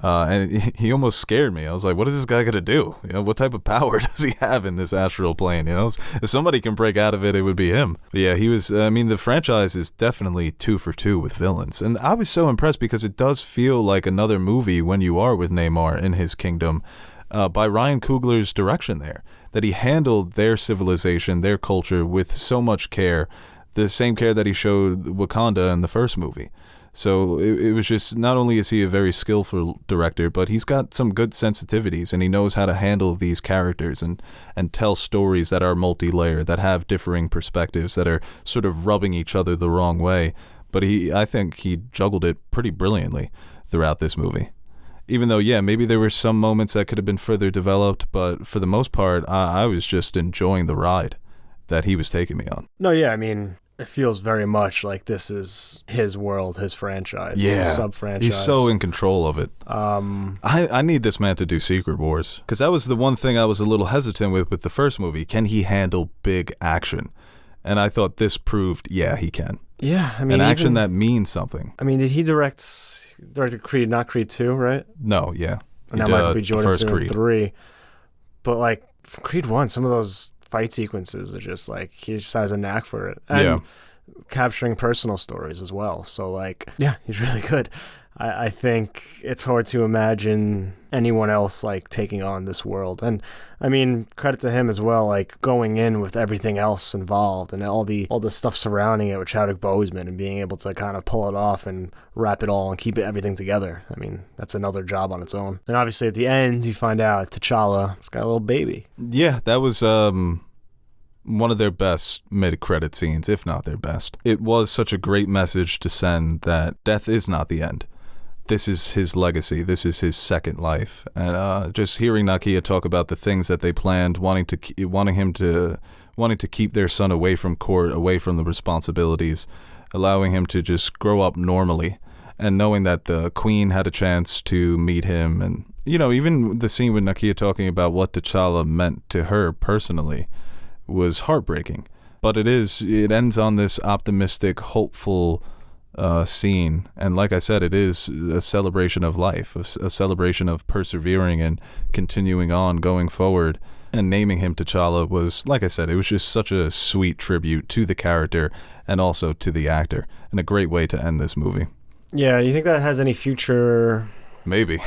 And he almost scared me. I was like, what is this guy going to do? You know, what type of power does he have in this astral plane? You know, if somebody can break out of it, it would be him. But yeah, he was, I mean, the franchise is definitely 2 for 2 with villains. And I was so impressed because it does feel like another movie when you are with Namor in his kingdom, by Ryan Coogler's direction there. That he handled their civilization, their culture with so much care, the same care that he showed Wakanda in the first movie. So it was just, not only is he a very skillful director, but he's got some good sensitivities, and he knows how to handle these characters and tell stories that are multi-layered, that have differing perspectives, that are sort of rubbing each other the wrong way. But I think he juggled it pretty brilliantly throughout this movie. Even though, yeah, maybe there were some moments that could have been further developed, but for the most part, I was just enjoying the ride that he was taking me on. No, yeah, I mean, it feels very much like this is his world, his franchise, sub-franchise. He's so in control of it. I need this man to do Secret Wars, because that was the one thing I was a little hesitant with the first movie. Can he handle big action? And I thought this proved, yeah, he can. Yeah, I mean, an action that means something. I mean, did he directed Creed, not Creed 2, right? No, yeah. And now Michael B. Jordan's doing 3. But like Creed 1, some of those fight sequences are just like, he just has a knack for it. And capturing personal stories as well. So like, yeah, he's really good. I think it's hard to imagine anyone else like taking on this world. And I mean, credit to him as well, like going in with everything else involved and all the stuff surrounding it with Chadwick Boseman, and being able to kind of pull it off and wrap it all and keep everything together. I mean, that's another job on its own. And obviously at the end, you find out T'Challa's got a little baby. Yeah, that was one of their best mid-credit scenes, if not their best. It was such a great message to send that death is not the end. This is his legacy. This is his second life. And just hearing Nakia talk about the things that they planned, wanting to keep their son away from court, away from the responsibilities, allowing him to just grow up normally, and knowing that the queen had a chance to meet him. And, you know, even the scene with Nakia talking about what T'Challa meant to her personally was heartbreaking. But it ends on this optimistic, hopeful scene, and like I said, it is a celebration of life, a celebration of persevering and continuing on, going forward. And naming him T'Challa was, like I said, it was just such a sweet tribute to the character and also to the actor, and a great way to end this movie. Yeah, you think that has any future? Maybe.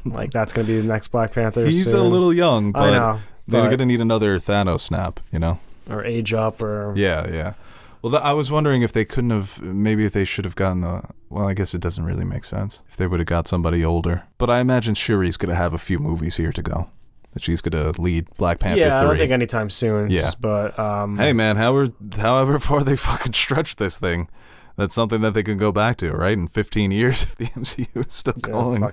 Like that's going to be the next Black Panther? He's soon? a little young, but I know, they're going to need another Thanos snap, you know? Or age up, or... Yeah. Well, I was wondering if they couldn't have, maybe if they should have gotten well, I guess it doesn't really make sense if they would have got somebody older. But I imagine Shuri's going to have a few movies here to go. That she's going to lead Black Panther 3. Yeah, I don't think anytime soon. Yeah. But, hey, man, however far they fucking stretch this thing, that's something that they can go back to, right? In 15 years, if the MCU is still going.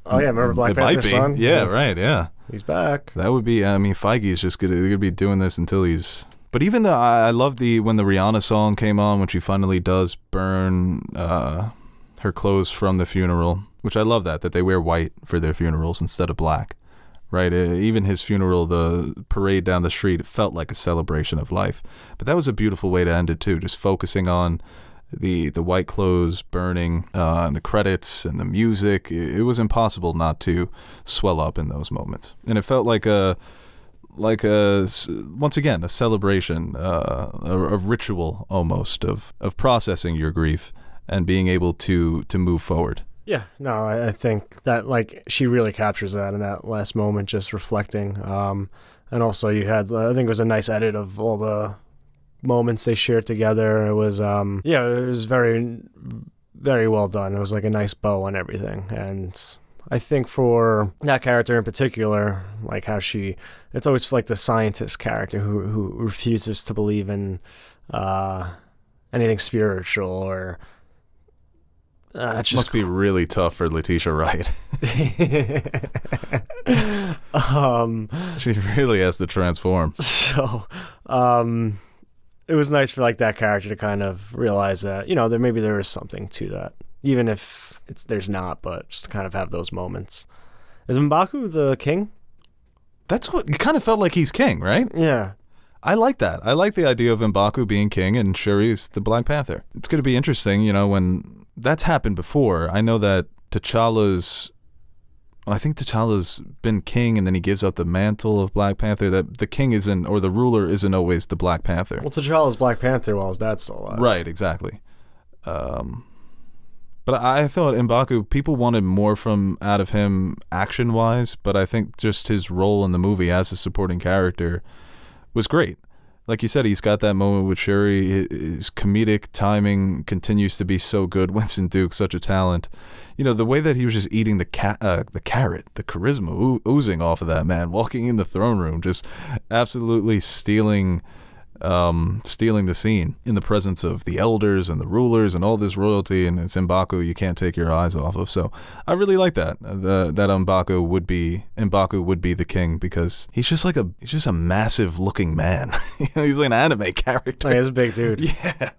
Oh, yeah, remember Black Panther's son? Yeah, right, yeah. He's back. That would be, I mean, Feige's just going to be doing this until he's... But even though I love when the Rihanna song came on, when she finally does burn her clothes from the funeral, which I love that they wear white for their funerals instead of black, right? Even his funeral, the parade down the street, felt like a celebration of life. But that was a beautiful way to end it too, just focusing on the white clothes burning, and the credits and the music. It was impossible not to swell up in those moments. And it felt like once again, a celebration, a ritual almost of processing your grief and being able to move forward Yeah, no, I think that like she really captures that in that last moment, just reflecting. And also you had, I think it was a nice edit of all the moments they shared together. It was, yeah, it was very, very well done. It was like a nice bow on everything. And I think for that character in particular, like how it's always like the scientist character who refuses to believe in anything spiritual or It must be really tough for Letitia Wright. She really has to transform. So, it was nice for like that character to kind of realize that, maybe there is something to that, even if there's not, but just to kind of have those moments. Is M'Baku the king? That's what it kind of felt like he's king, right? Yeah. I like that. I like the idea of M'Baku being king and Shuri's the Black Panther. It's going to be interesting, when that's happened before. I know that I think T'Challa's been king and then he gives up the mantle of Black Panther. That the king isn't, or the ruler isn't always the Black Panther. Well, T'Challa's Black Panther while his dad's still alive. Right, exactly. But I thought M'Baku, people wanted more out of him action-wise, but I think just his role in the movie as a supporting character was great. Like you said, he's got that moment with Shuri. His comedic timing continues to be so good. Winston Duke's such a talent. The way that he was just eating the carrot, the charisma oozing off of that man, walking in the throne room, just absolutely stealing the scene in the presence of the elders and the rulers and all this royalty, and it's M'Baku you can't take your eyes off of. So I really like that M'Baku would be the king, because he's just a massive looking man. He's like an anime character. Oh, he's a big dude. Yeah.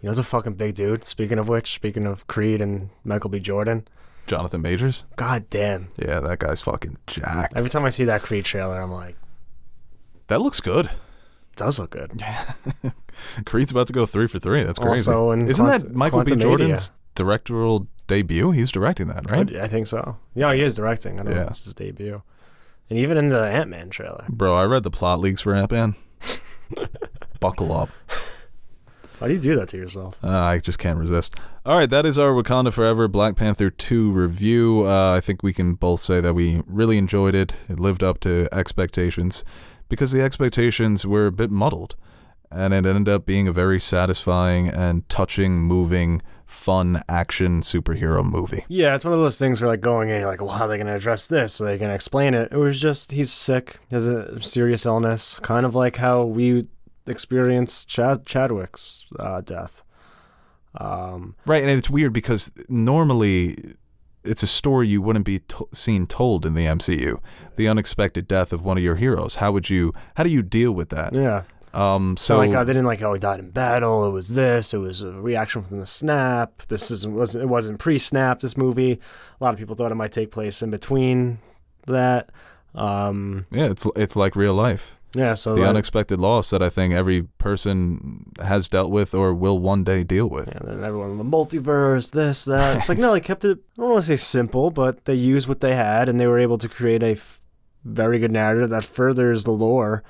He was a fucking big dude. Speaking of Creed and Michael B. Jordan. Jonathan Majors? God damn. Yeah, that guy's fucking jacked. Every time I see that Creed trailer, I'm like, that looks good. Does look good. Yeah. Creed's about to go 3 for 3. That's crazy. Also Isn't that Michael B. Jordan's directorial debut? He's directing that, right? I think so. Yeah, he is directing. I don't know if it's his debut. And even in the Ant-Man trailer. Bro, I read the plot leaks for Ant-Man. Buckle up. Why do you do that to yourself? I just can't resist. All right, that is our Wakanda Forever Black Panther 2 review. I think we can both say that we really enjoyed it. It lived up to expectations, because the expectations were a bit muddled, and it ended up being a very satisfying and touching, moving, fun action superhero movie. Yeah, it's one of those things where like going in, you're like, well, how are they going to address this? Are they going to explain it? It was just, he's sick, he has a serious illness, kind of like how we experienced Chadwick's death. Right, and it's weird because normally it's a story you wouldn't be seen told in the MCU. The unexpected death of one of your heroes. How do you deal with that? Yeah. So like they didn't like, oh, he died in battle. It was this. It was a reaction from the snap. It wasn't pre-snap. This movie. A lot of people thought it might take place in between that. Yeah, it's like real life. Yeah, so the unexpected loss that I think every person has dealt with or will one day deal with. Yeah, and then everyone, the multiverse, this, that. It's like, no, they kept it, I don't want to say simple, but they used what they had, and they were able to create a very good narrative that furthers the lore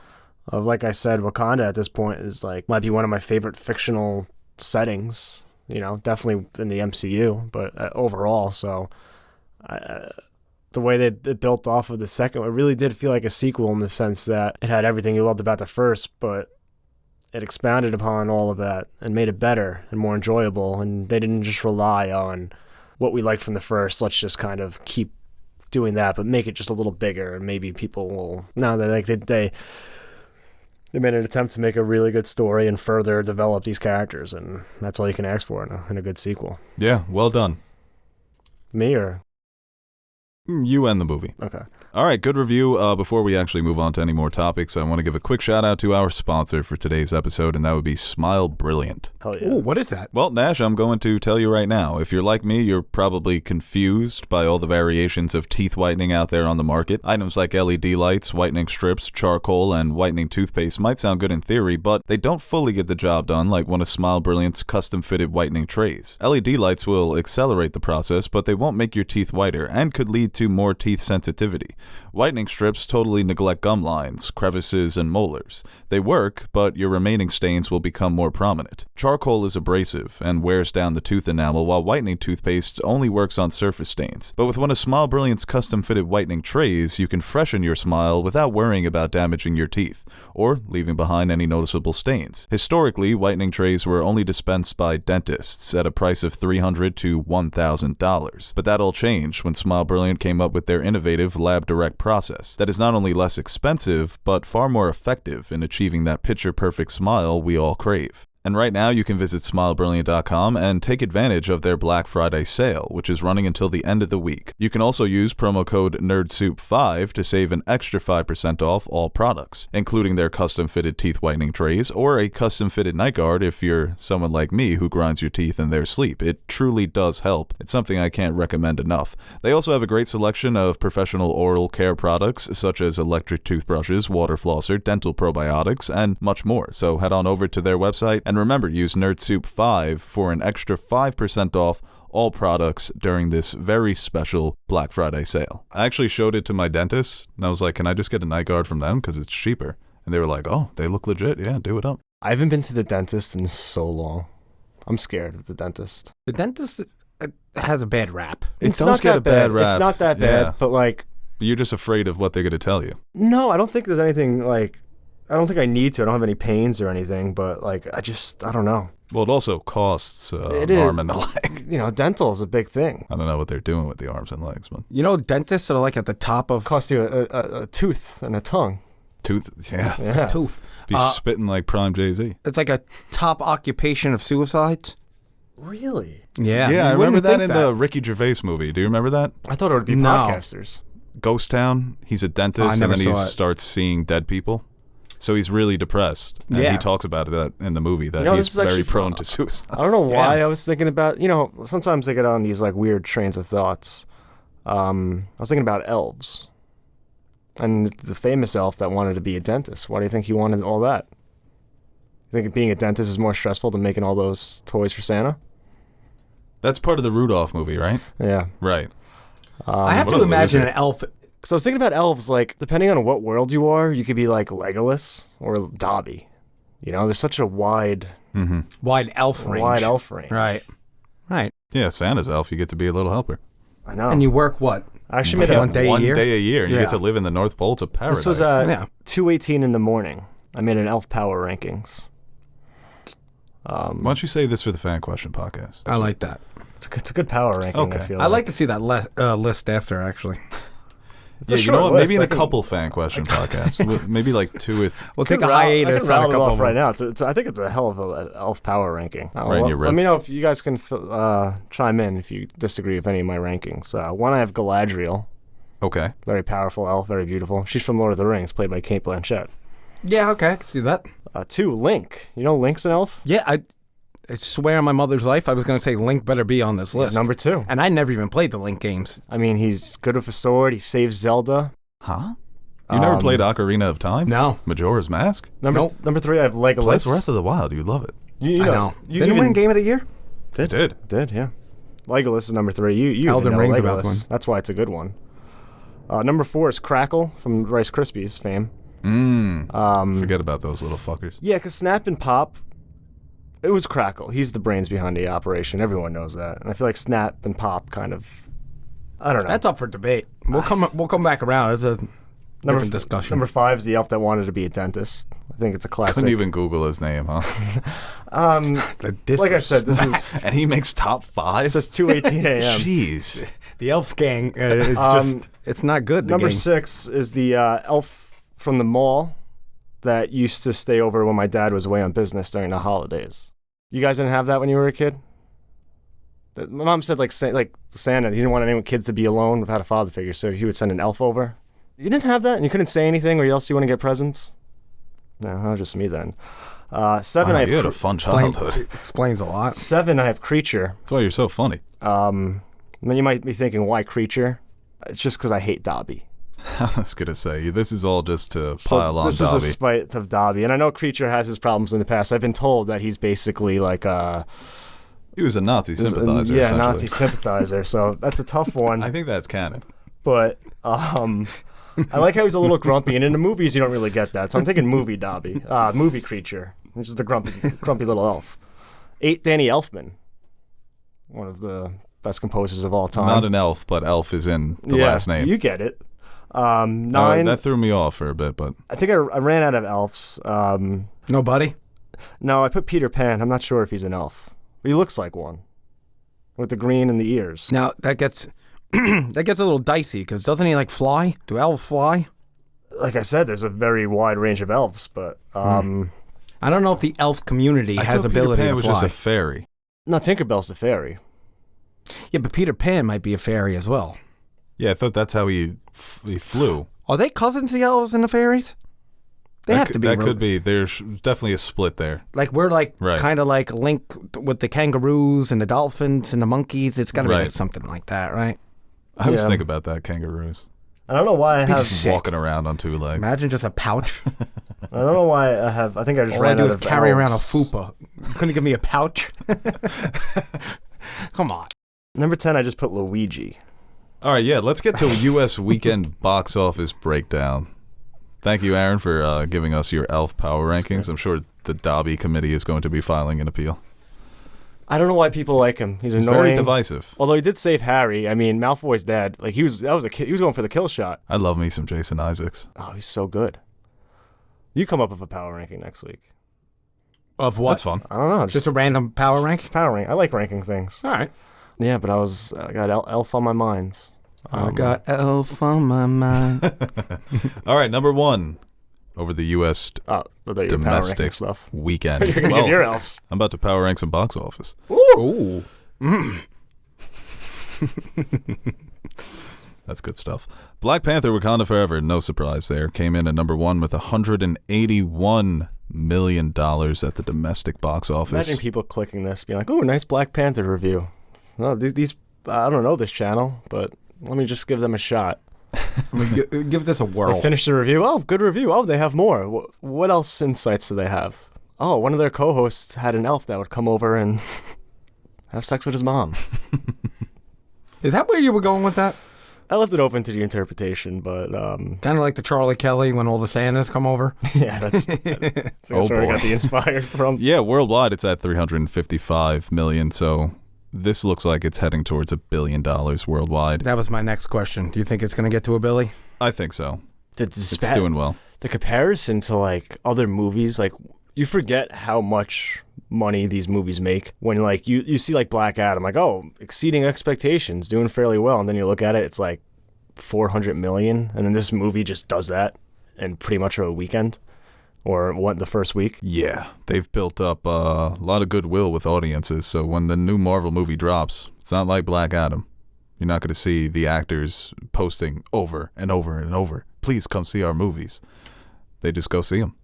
of, like I said, Wakanda at this point is like, might be one of my favorite fictional settings, definitely in the MCU, but overall, so the way that it built off of the second, it really did feel like a sequel in the sense that it had everything you loved about the first, but it expounded upon all of that and made it better and more enjoyable. And they didn't just rely on what we liked from the first. Let's just kind of keep doing that, but make it just a little bigger, and maybe people will. No, they made an attempt to make a really good story and further develop these characters, and that's all you can ask for in a good sequel. Yeah, well done. Me or? You and the movie. Okay. All right, good review. Before we actually move on to any more topics, I want to give a quick shout out to our sponsor for today's episode, and that would be Smile Brilliant. Hell yeah. Ooh, what is that? Well, Nash, I'm going to tell you right now. If you're like me, you're probably confused by all the variations of teeth whitening out there on the market. Items like LED lights, whitening strips, charcoal, and whitening toothpaste might sound good in theory, but they don't fully get the job done like one of Smile Brilliant's custom-fitted whitening trays. LED lights will accelerate the process, but they won't make your teeth whiter and could lead to more teeth sensitivity. Whitening strips totally neglect gum lines, crevices, and molars. They work, but your remaining stains will become more prominent. Charcoal is abrasive and wears down the tooth enamel, while whitening toothpaste only works on surface stains. But with one of Smile Brilliant's custom-fitted whitening trays, you can freshen your smile without worrying about damaging your teeth, or leaving behind any noticeable stains. Historically, whitening trays were only dispensed by dentists at a price of $300 to $1,000. But that all changed when Smile Brilliant came up with their innovative Lab Direct process that is not only less expensive, but far more effective in achieving that picture-perfect smile we all crave. And right now, you can visit SmileBrilliant.com and take advantage of their Black Friday sale, which is running until the end of the week. You can also use promo code NERDSOUP5 to save an extra 5% off all products, including their custom-fitted teeth whitening trays or a custom-fitted night guard if you're someone like me who grinds your teeth in their sleep. It truly does help. It's something I can't recommend enough. They also have a great selection of professional oral care products such as electric toothbrushes, water flosser, dental probiotics, and much more. So head on over to their website. And remember, use NerdSoup5 for an extra 5% off all products during this very special Black Friday sale. I actually showed it to my dentist, and I was like, can I just get a night guard from them because it's cheaper? And they were like, oh, they look legit. Yeah, do it up. I haven't been to the dentist in so long. I'm scared of the dentist. The dentist has a bad rap. It does get a bad rap. It's not that bad, Yeah. but like... But you're just afraid of what they're going to tell you. No, I don't think there's anything like... I don't think I need to. I don't have any pains or anything, but like, I don't know. Well, it also costs It an is. arm and a leg. You know, dental is a big thing. I don't know what they're doing with the arms and legs, but You know, dentists are like at the top of Costs you a tooth and a tongue. tooth, yeah. Yeah. tooth. Be spitting like Prime Jay-Z. It's like a top occupation of suicides. Really? Yeah, Yeah, I you remember wouldn't that think in the Ricky Gervais movie. Do you remember that? I thought it would be No. podcasters. Ghost Town. He's a I dentist, and never then he saw it. starts seeing dead people. So he's really depressed. And Yeah. he talks about that in the movie, that You know, he's this is actually very prone to suicide. I don't know why Yeah. I was thinking about, sometimes I get on these like weird trains of thoughts. I was thinking about elves. And the famous elf that wanted to be a dentist. Why do you think he wanted all that? You think being a dentist is more stressful than making all those toys for Santa? That's part of the Rudolph movie, right? Yeah. Right. I have what to a imagine loser. an elf. So I was thinking about elves, like, depending on what world you are, you could be like Legolas or Dobby. You know, there's such a wide Wide elf range. elf range. Right. Right. Yeah, Santa's elf. You get to be a little helper. I know. And you work what? I actually made One day a One year? day a year. And You Yeah. get to live in the North Pole. It's a paradise. This was Yeah. 2:18 in the morning. I made an elf power rankings. Why don't you say this for the Fan Question podcast? I like that. It's a good power ranking, Okay. I feel I like to see that list after, actually. It's a Yeah, you know short what? list. Maybe in I a can- couple Fan Question podcasts. Maybe like two with... We'll take a I can hiatus on a rattle it couple off right of now. I think it's a hell of a elf power ranking. Right in your Let rib. me know if you guys can chime in if you disagree with any of my rankings. One, I have Galadriel. Okay. Very powerful elf, very beautiful. She's from Lord of the Rings, played by Cate Blanchett. Yeah, okay, I can see that. 2, Link. You know Link's an elf? Yeah, I swear on my mother's life, I was going to say Link better be on this He's list. number 2. And I never even played the Link games. I mean, he's good with a sword. He saves Zelda. Huh? You never played Ocarina of Time? No. Majora's Mask? Number 3, I have Play Legolas. Breath of the Wild. You love it. You I know. You Didn't it even win Game of the Year? Did. Did, yeah. Legolas is number 3. You Elden even know Ring's Legolas. about to win. That's why it's a good one. Number 4 is Crackle from Rice Krispies fame. Forget about those little fuckers. Yeah, because Snap and Pop, it was Crackle. He's the brains behind the operation. Everyone knows that. And I feel like Snap and Pop kind of, I don't know. That's up for debate. We'll come back around. It's a different discussion. Number 5 is the elf that wanted to be a dentist. I think it's a classic. Couldn't even Google his name, huh? Like I said, this is, And he makes top 5? it says 2:18 a.m. Jeez. the elf gang is just, it's not good. The Number gang. 6 is the elf from the mall that used to stay over when my dad was away on business during the holidays. You guys didn't have that when you were a kid? My mom said like Santa, he didn't want any kids to be alone without a father figure, so he would send an elf over. You didn't have that, and you couldn't say anything, or else you wouldn't get presents? No, that was just me then. 7, Wow, I have you had a fun childhood. Explains a lot. 7, I have Creature. That's why you're so funny. And then you might be thinking, why Creature? It's just because I hate Dobby. I was going to say, this is all just to So pile on this Dobby. is a spite of Dobby, and I know Creature has his problems in the past. I've been told that he's basically like a He was a Nazi sympathizer, yeah, essentially. Nazi sympathizer. So that's a tough one. I think that's canon. But I like how he's a little grumpy, and in the movies you don't really get that. So I'm thinking movie Dobby, movie creature, which is the grumpy little elf. Danny Elfman, one of the best composers of all time. Not an elf, but elf is in the last name. You get it. 9. That threw me off for a bit, but I think I ran out of elves. Nobody? No, I put Peter Pan. I'm not sure if he's an elf. He looks like one, with the green and the ears. Now, that gets that gets a little dicey, because doesn't he, like, fly? Do elves fly? Like I said, there's a very wide range of elves, but I don't know if the elf community has ability Peter Pan to was fly. just a fairy. no, Tinkerbell's the fairy. Yeah, but Peter Pan might be a fairy as well. Yeah, I thought that's how he flew. Are they cousins, the elves and the fairies? They have to be. That could be. There's definitely a split there. Like, we're like Right. kind of like Link with the kangaroos and the dolphins and the monkeys. It's got to be Right. like something like that, right? I always Yeah. think about that, kangaroos. I don't know why I have. Just walking around on 2 legs. Imagine just a pouch. I don't know why I have. I think I just All I ran do out is of carry around a elves. fupa. You couldn't give me a pouch? Come on. Number 10, I just put Luigi. All right, yeah, let's get to a U.S. weekend box office breakdown. Thank you, Aaron, for giving us your elf power rankings. I'm sure the Dobby committee is going to be filing an appeal. I don't know why people like him. He's It's annoying. very divisive. Although he did save Harry. I mean, Malfoy's dad. Like he was going for the kill shot. I love me some Jason Isaacs. Oh, he's so good. You come up with a power ranking next week. Of what? That's fun. I don't know. Just a random power rank? power rank. I like ranking things. All right. Yeah, but I got elf on my mind. I got elf on my mind. All right, number 1 over the U.S. Oh, your power domestic ranking stuff. weekend. You're gonna give your elves. I'm about to power rank some box office. Ooh. That's good stuff. Black Panther, Wakanda Forever, no surprise there, came in at number 1 with $181 million at the domestic box office. Imagine people clicking this, being like, "Oh, nice Black Panther review." No, these I don't know this channel, but let me just give them a shot. Give this a They whirl. finish the review. Oh, good review. Oh, they have more. What else insights do they have? Oh, one of their co-hosts had an elf that would come over and have sex with his mom. Is that where you were going with that? I left it open to the interpretation, but Kind of like the Charlie Kelly when all the Santas come over? yeah, that's where I got the inspired from. Yeah, worldwide it's at $355 million, so this looks like it's heading towards $1 billion worldwide. That was my next question. Do you think it's going to get to a Billy? I think so. It's It's doing well. The comparison to like other movies, like you forget how much money these movies make when like you see like Black Adam, like, oh, exceeding expectations, doing fairly well, and then you look at it, it's like 400 million, and then this movie just does that in pretty much a weekend or the first week. Yeah, they've built up a lot of goodwill with audiences, so when the new Marvel movie drops, it's not like Black Adam. You're not going to see the actors posting over and over and over, "Please come see our movies." They just go see them.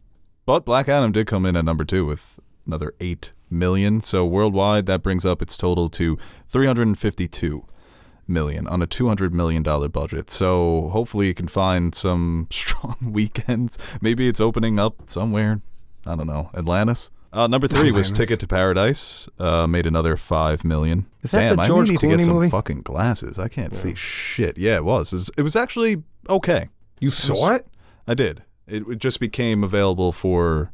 But Black Adam did come in at number 2 with another 8 million, so worldwide that brings up its total to 352 million on a $200 million budget. So hopefully you can find some strong weekends. Maybe it's opening up somewhere. I don't know. Atlantis. Number 3 was Ticket to Paradise. Made another 5 million. Is that Damn, the I George need to get Clooney some movie? fucking glasses. I can't see shit. Yeah, it was. It was actually okay. You saw it? I did. It just became available for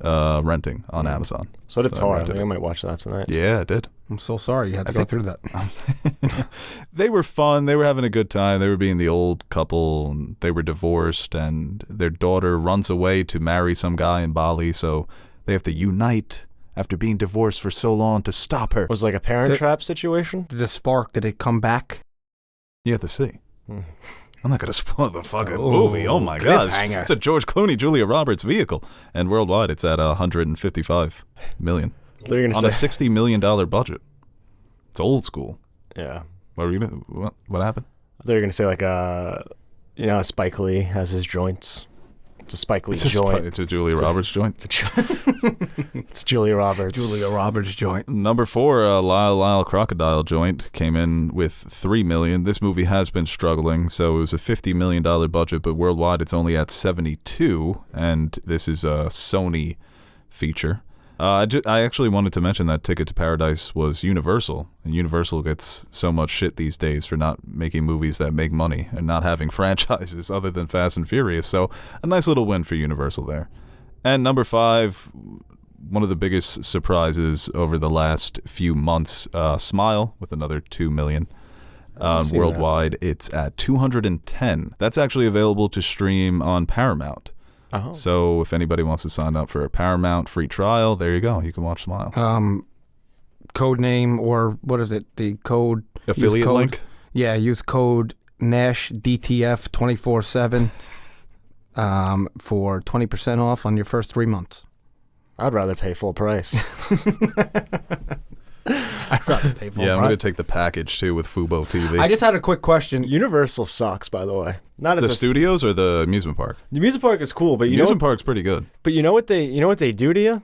renting on Amazon. So did I Tar. I rented think I it. might watch that tonight. Yeah, it did. I'm so sorry you had to go through that. They were fun. They were having a good time. They were being the old couple. And they were divorced, and their daughter runs away to marry some guy in Bali, so they have to unite after being divorced for so long to stop her. It was like a Parent Trap situation. Did it spark? Did it come back? You have to see. I'm not going to spoil the fucking Oh, movie. Oh my gosh. cliffhanger. It's a George Clooney, Julia Roberts vehicle. And worldwide, it's at $155 million. They're gonna On a say, $60 million budget. It's old school. yeah. What were you gonna, what happened? They're gonna say like Spike Lee has his joints. It's a Spike Lee It's a, joint. it's a Julia Roberts joint. It's Julia Roberts. Julia Roberts joint. Number 4, Lyle Lyle Crocodile joint came in with $3 million. This movie has been struggling, so it was a $50 million budget, but worldwide it's only at 72, and this is a Sony feature. I actually wanted to mention that Ticket to Paradise was Universal, and Universal gets so much shit these days for not making movies that make money and not having franchises other than Fast and Furious. So a nice little win for Universal there. And number 5, one of the biggest surprises over the last few months, Smile with another 2 million. Worldwide, it's at 210. That's actually available to stream on Paramount. Oh. So if anybody wants to sign up for a Paramount free trial, there you go. You can watch Smile. Code name, or what is it? The code affiliate link. Yeah, use code Nash DTF 24/7 for 20% off on your first 3 months. I'd rather pay full price. I'd rather pay full price. I'm going to take the package too with Fubo TV. I just had a quick question. Universal sucks, by the way. Not the studios or the amusement park? The amusement park is cool, but the amusement park's pretty good. But you know what they do to you?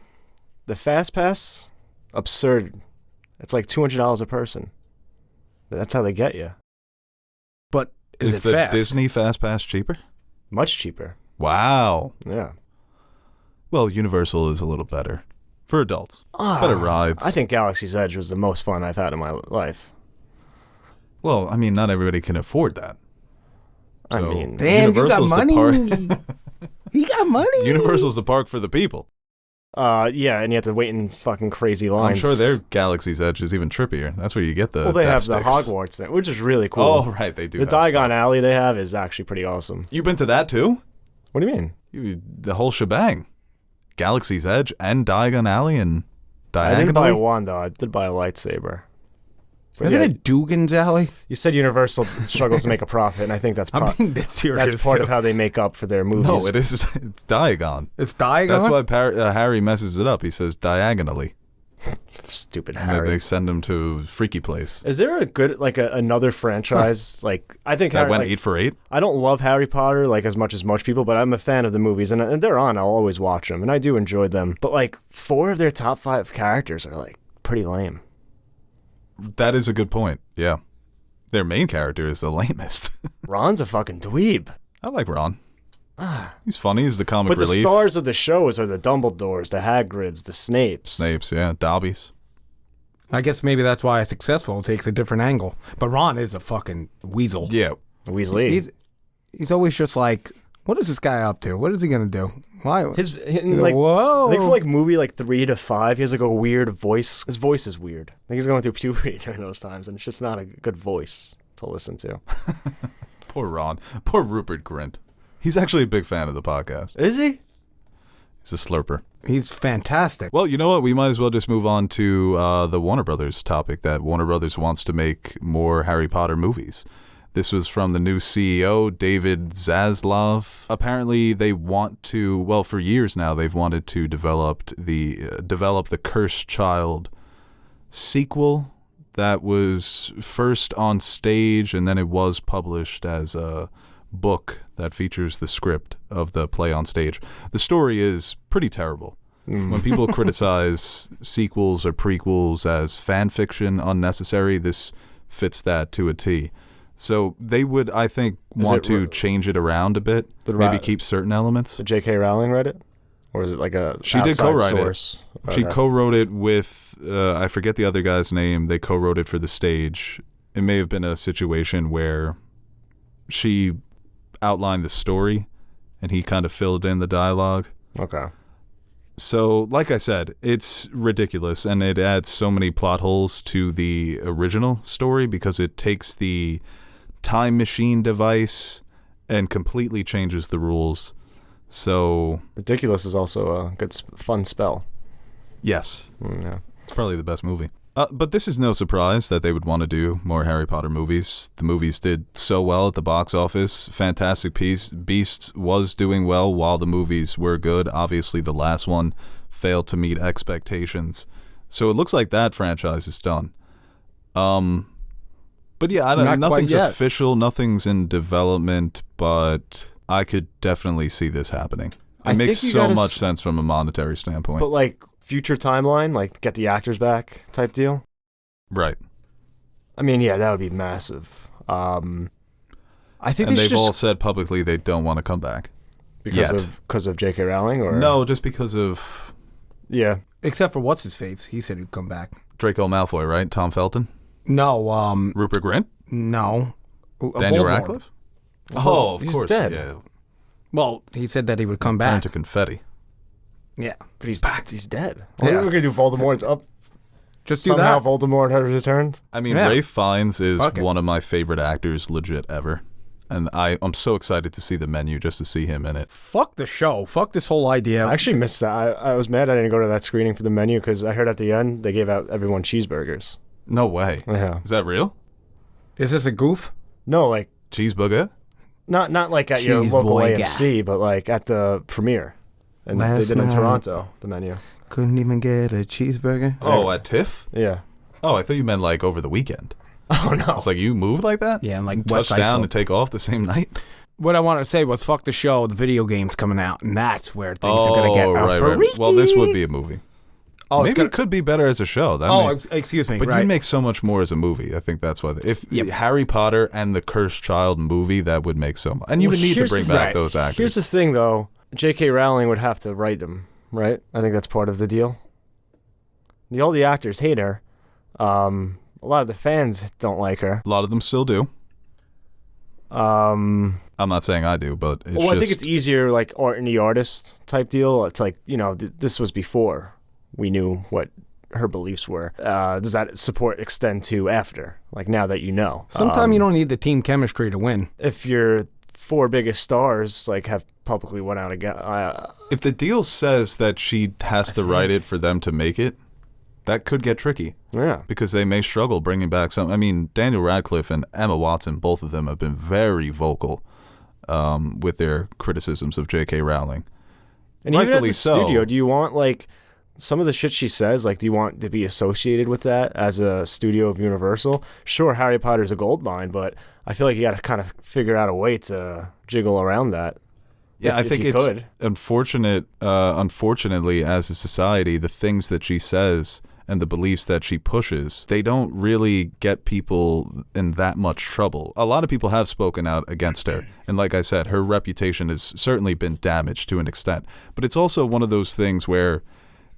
The Fast Pass, absurd. It's like $200 a person. That's how they get you. But is it the fast? Disney Fast Pass cheaper? Much cheaper. Wow. Yeah. Well, Universal is a little better for adults. Better rides. I think Galaxy's Edge was the most fun I've had in my life. Well, I mean, not everybody can afford that. So I mean, damn, Universal's you got money. the park. He got money. Universal's the park for the people. yeah, and you have to wait in fucking crazy lines. I'm sure their Galaxy's Edge is even trippier. That's where you get the. Well, they have sticks. the Hogwarts thing, which is really cool. Oh, right, they do. The have Diagon stuff. Alley they have is actually pretty awesome. You've been to that too? What do you mean? The whole shebang. Galaxy's Edge and Diagon Alley and I didn't buy a Diagonally. wand though. I did buy a lightsaber. But Isn't yeah, it Dugan's Alley? you said Universal struggles to make a profit, and I think that's I'm being dead serious. that's part of how they make up for their movies. No, it is. It's Diagon. It's Diagon? That's why Harry messes it up. He says diagonally. Stupid And then Harry. they send him to Freaky Place. Is there a good another franchise like I think That Harry, went like, 8 for 8. I don't love Harry Potter like as much as most people, but I'm a fan of the movies and they're on. I'll always watch them and I do enjoy them. But like 4 of their top 5 characters are like pretty lame. That is a good point. Yeah. Their main character is the lamest. Ron's a fucking dweeb. I like Ron. He's funny. He's the comic But the relief. stars of the shows are the Dumbledores, the Hagrids, the Snapes. Snapes, yeah. Dobbies. I guess maybe that's why it's successful. It takes a different angle. But Ron is a fucking weasel. Yeah. Weasley. He's always just like, what is this guy up to? What is he going to do? Why? Whoa. Whoa. I think for like movie like 3 to 5, he has like a weird voice. His voice is weird. I think he's going through puberty during those times, and it's just not a good voice to listen to. Poor Ron. Poor Rupert Grint. He's actually a big fan of the podcast. Is he? He's a slurper. He's fantastic. Well, you know what? We might as well just move on to the Warner Brothers topic, that Warner Brothers wants to make more Harry Potter movies. This was from the new CEO, David Zaslav. Apparently, they want to, well, for years now, they've wanted to develop the Cursed Child sequel that was first on stage, and then it was published as a book that features the script of the play on stage. The story is pretty terrible. When people criticize sequels or prequels as fan fiction unnecessary, this fits that to a T. So they would, I think, want to change it around a bit, maybe keep certain elements. Did J.K. Rowling write it? Or is it like a She did co-write source? it. She co-wrote it with, I forget the other guy's name. They co-wrote it for the stage. It may have been a situation where she outlined the story and he kind of filled in the dialogue. Okay. So, like I said, it's ridiculous, and it adds so many plot holes to the original story because it takes the time machine device and completely changes the rules. So, Ridiculous is also a good, fun spell. yes, Yeah. it's probably the best movie. But this is no surprise that they would want to do more Harry Potter movies. The movies did so well at the box office. Fantastic Beasts was doing well while the movies were good. Obviously, the last one failed to meet expectations. So it looks like that franchise is done. But yeah, nothing's official, nothing's in development, but I could definitely see this happening. It makes so much sense from a monetary standpoint. But like future timeline, like get the actors back type deal. Right. I mean, yeah, that would be massive. I think and they they've all said publicly they don't want to come back. because of J.K. Rowling, or No, just because of yeah, Except for what's his face? He said he'd come back. Draco Malfoy, right? Tom Felton? No. Rupert Grint? No. Daniel Voldemort. Radcliffe? Oh, of He's course. dead. Yeah. Well, he said that he would come Turn back. to confetti. Yeah. But he's back. He's dead. Yeah. We're gonna do Voldemort up. Just do Somehow that. Voldemort has returned. I mean, Yeah. Ralph Fiennes is Fuck it. one of my favorite actors legit ever. And I'm so excited to see the menu just to see him in it. Fuck the show. Fuck this whole idea. I actually missed that. I was mad I didn't go to that screening for the menu because I heard at the end they gave out everyone cheeseburgers. No way. Yeah. Is that real? Is this a goof? No, like Cheeseburger? not like at your local AMC, but like at the premiere. And they Last did it in night. Toronto, the menu. Couldn't even get a cheeseburger. Oh, at TIFF? Yeah. Oh, I thought you meant like over the weekend. Oh no. It's like you moved like that? Yeah, and like Touch West down Islip. and take off the same night? What I wanted to say was fuck the show. The video game's coming out, and that's where things are going to get right. Well, this would be a movie. Oh, Maybe it could be better as a show. Excuse me. But right. you'd make so much more as a movie. I think that's why. If Yep. Harry Potter and the Cursed Child movie, that would make so much. And you would need to bring back those actors. Here's the thing, though. J.K. Rowling would have to write them, right? I think that's part of the deal. All the actors hate her. A lot of the fans don't like her. A lot of them still do. I'm not saying I do, but it's I think it's easier, like art and the artist type deal. It's like, this was before we knew what her beliefs were. Does that support extend to after? Like now that you know? Sometimes you don't need the team chemistry to win. If your 4 biggest stars like have publicly went out again, if the deal says that she has to write it for them to make it, that could get tricky. yeah. Because they may struggle bringing back some. I mean, Daniel Radcliffe and Emma Watson, both of them have been very vocal with their criticisms of J.K. Rowling. And even as Rightfully a so. studio, do you want like some of the shit she says? Like, do you want to be associated with that as a studio of Universal? Sure, Harry Potter's a gold mine, but I feel like you got to kind of figure out a way to jiggle around that. Yeah, I think you it's could. unfortunate. Unfortunately, as a society, the things that she says and the beliefs that she pushes, they don't really get people in that much trouble. A lot of people have spoken out against her. And like I said, her reputation has certainly been damaged to an extent. But it's also one of those things where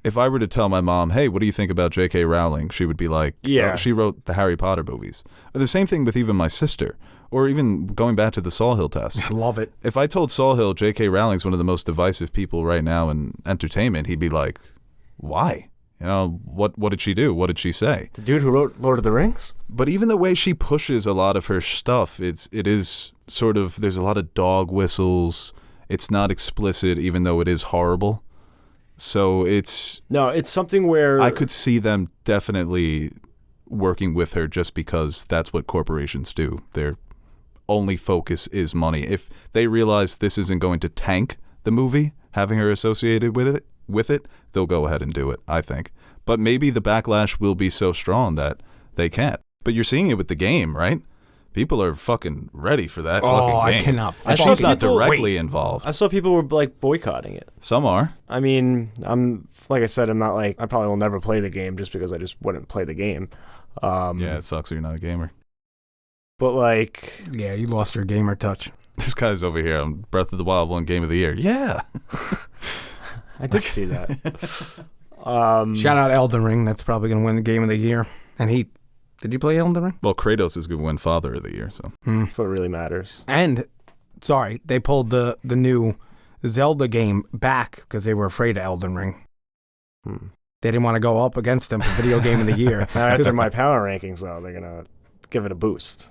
if I were to tell my mom, hey, what do you think about J.K. Rowling? She would be like, Yeah. oh, she wrote the Harry Potter movies. Or the same thing with even my sister. Or even going back to the Saul Hill test. Love it. If I told Saul Hill J.K. Rowling's one of the most divisive people right now in entertainment, he'd be like, why? What did she do? What did she say? The dude who wrote Lord of the Rings? But even the way she pushes a lot of her stuff, it is sort of, there's a lot of dog whistles. It's not explicit, even though it is horrible. So it's something where I could see them definitely working with her just because that's what corporations do. Their only focus is money. If they realize this isn't going to tank the movie, having her associated with it, they'll go ahead and do it, I think. But maybe the backlash will be so strong that they can't. But you're seeing it with the game, right? People are fucking ready for that fucking game. I cannot. And saw she's not people- directly involved. I saw people were like boycotting it. Some are. I mean, like I said, I'm not like, I probably will never play the game just because I just wouldn't play the game. Yeah, it sucks you're not a gamer. But like, Yeah, you lost your gamer touch. This guy's over here on Breath of the Wild won Game of the Year. Yeah. I did see that. Shout out Elden Ring. That's probably going to win the game of the year. And did you play Elden Ring? Well, Kratos is going to win Father of the Year, so. That's what really matters. And, sorry, they pulled the new Zelda game back because they were afraid of Elden Ring. They didn't want to go up against them for video game of the year. Now after my power rankings, though, they're gonna give it a boost.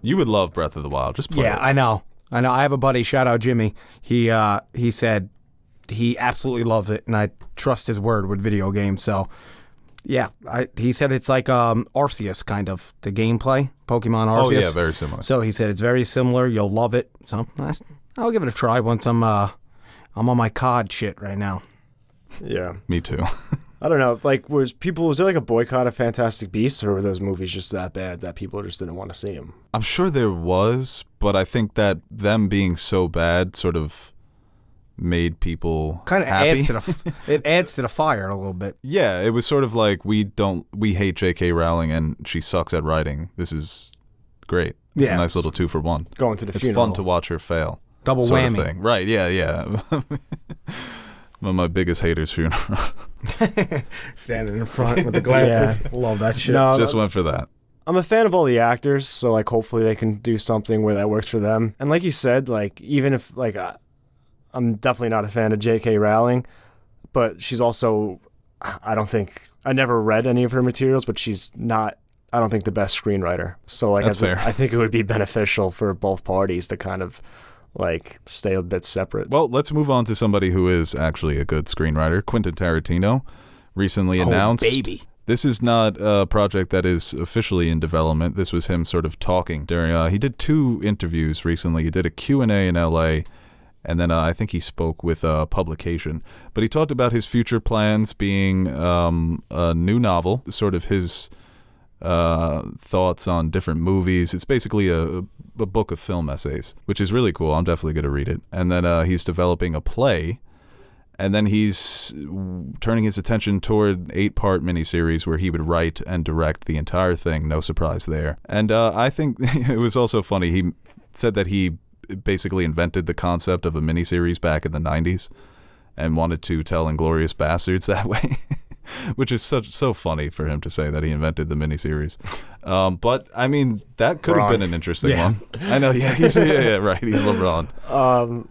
You would love Breath of the Wild. Just play Yeah, it. I know. I have a buddy, shout out Jimmy. He said he absolutely loves it, and I trust his word with video games. So, yeah, he said it's like Arceus, kind of, the gameplay, Pokemon Arceus. Oh, yeah, very similar. So he said it's very similar. You'll love it. So I'll give it a try once I'm on my COD shit right now. Yeah. Me too. I don't know. Like, was there like a boycott of Fantastic Beasts, or were those movies just that bad that people just didn't want to see them? I'm sure there was, but I think that them being so bad sort of made people Kind of happy. adds to the fire a little bit. Yeah, it was sort of like we hate J.K. Rowling and she sucks at writing. This is great. It's a nice little 2-for-1. Going to the It's funeral. fun to watch her fail. Double sort whammy. of thing. Right, yeah. One of my biggest haters' funeral. Standing in front with the glasses. Yeah. Love that shit. No, Just went for that. I'm a fan of all the actors, so like hopefully they can do something where that works for them. And like you said, like even if like I'm definitely not a fan of J.K. Rowling, but she's also I never read any of her materials, but she's not I don't think the best screenwriter. So like That's fair. I think it would be beneficial for both parties to kind of like stay a bit separate. Well, let's move on to somebody who is actually a good screenwriter. Quentin Tarantino recently announced. Baby. This is not a project that is officially in development. This was him sort of talking during. He did 2 interviews recently. He did a Q&A in L.A., and then I think he spoke with a publication. But he talked about his future plans being a new novel, sort of his thoughts on different movies. It's basically a book of film essays, which is really cool. I'm definitely going to read it. And then he's developing a play. And then he's turning his attention toward an 8-part miniseries where he would write and direct the entire thing. No surprise there. And I think it was also funny. He said that he basically invented the concept of a miniseries back in the 90s and wanted to tell Inglourious Bastards that way, which is so funny for him to say that he invented the miniseries. But, I mean, that could have been an interesting one. I know, yeah, right. He's LeBron.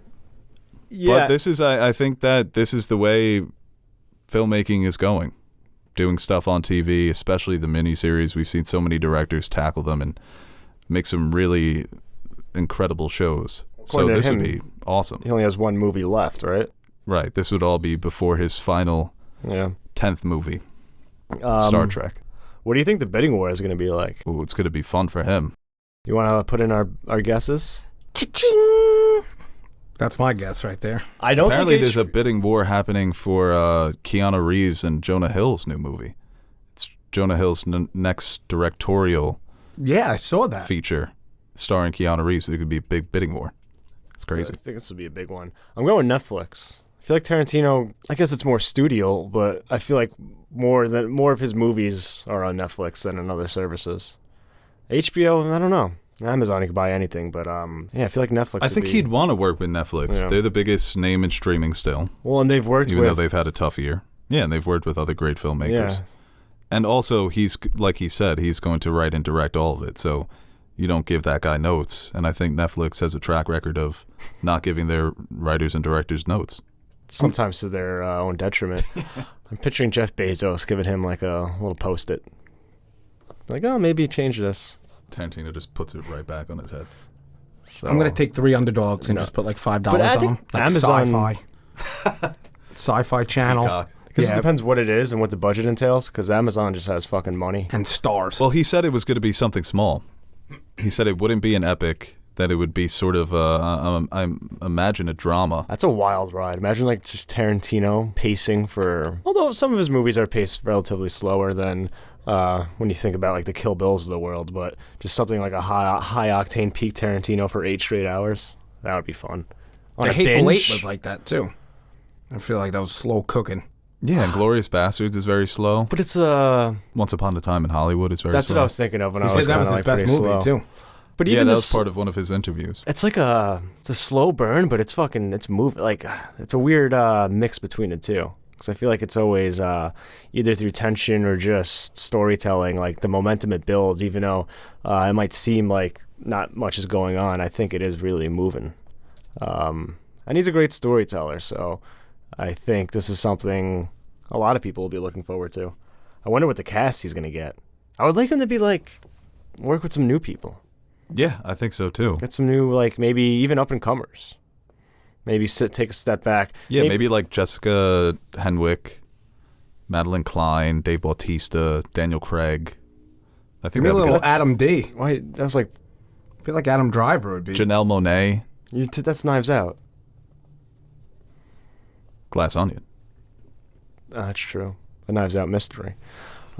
Yeah. But this is, I think that this is the way filmmaking is going. Doing stuff on TV, especially the miniseries. We've seen so many directors tackle them and make some really incredible shows. So this would be awesome. He only has 1 movie left, right? Right. This would all be before his final 10th movie, Star Trek. What do you think the bidding war is going to be like? Ooh, it's going to be fun for him. You want to put in our guesses? Cha-ching! That's my guess right there. I don't Apparently think there's a bidding war happening for Keanu Reeves and Jonah Hill's new movie. It's Jonah Hill's next directorial I saw that. feature starring Keanu Reeves. It could be a big bidding war. It's crazy. I think this would be a big one. I'm going Netflix. I feel like Tarantino, I guess it's more studio, but I feel like more of his movies are on Netflix than on other services. HBO, I don't know. Amazon, you can buy anything, but I feel like Netflix. I think he'd want to work with Netflix. Yeah. They're the biggest name in streaming still. Well, and they've worked even with. though they've had a tough year. Yeah, and they've worked with other great filmmakers. Yeah. And also, he's like he said, he's going to write and direct all of it. So you don't give that guy notes. And I think Netflix has a track record of not giving their writers and directors notes. Sometimes to their own detriment. I'm picturing Jeff Bezos giving him like a little post-it. Like, oh, maybe change this. Tarantino just puts it right back on his head. So, I'm going to take 3 underdogs and just put like $5 But I on them. think Like Amazon- Sci-Fi. Sci-Fi channel. Peacock. Because it depends what it is and what the budget entails, because Amazon just has fucking money. And stars. Well, he said it was going to be something small. He said it wouldn't be an epic, that it would be sort of, I imagine, a drama. That's a wild ride. Imagine like just Tarantino pacing for... Although some of his movies are paced relatively slower than when you think about like the Kill Bills of the world, but just something like a high-octane peak Tarantino for 8 straight hours. That would be fun. On The a Hateful binge? Eight was like that too. I feel like that was slow cooking. Yeah, Inglourious Bastards is very slow. But it's Once Upon a Time in Hollywood is very That's slow. what I was thinking of when He I said was that kind was of his like best pretty movie slow. too. But Yeah, even that this, was part of one of his interviews. it's like it's a slow burn, but it's moving. Like it's a weird mix between the two. Because I feel like it's always either through tension or just storytelling. Like the momentum it builds, even though it might seem like not much is going on. I think it is really moving. And he's a great storyteller, so I think this is something a lot of people will be looking forward to. I wonder what the cast he's going to get. I would like him to be like work with some new people. Yeah, I think so too. Get some new, like maybe even up and comers. Maybe take a step back. Yeah, maybe like Jessica Henwick, Madeline Klein, Dave Bautista, Daniel Craig. I think Maybe a that'd be little good. Adam D. Why? That was like I feel like Adam Driver would be. Janelle Monáe, that's Knives Out. Glass Onion, That's true. A Knives Out mystery.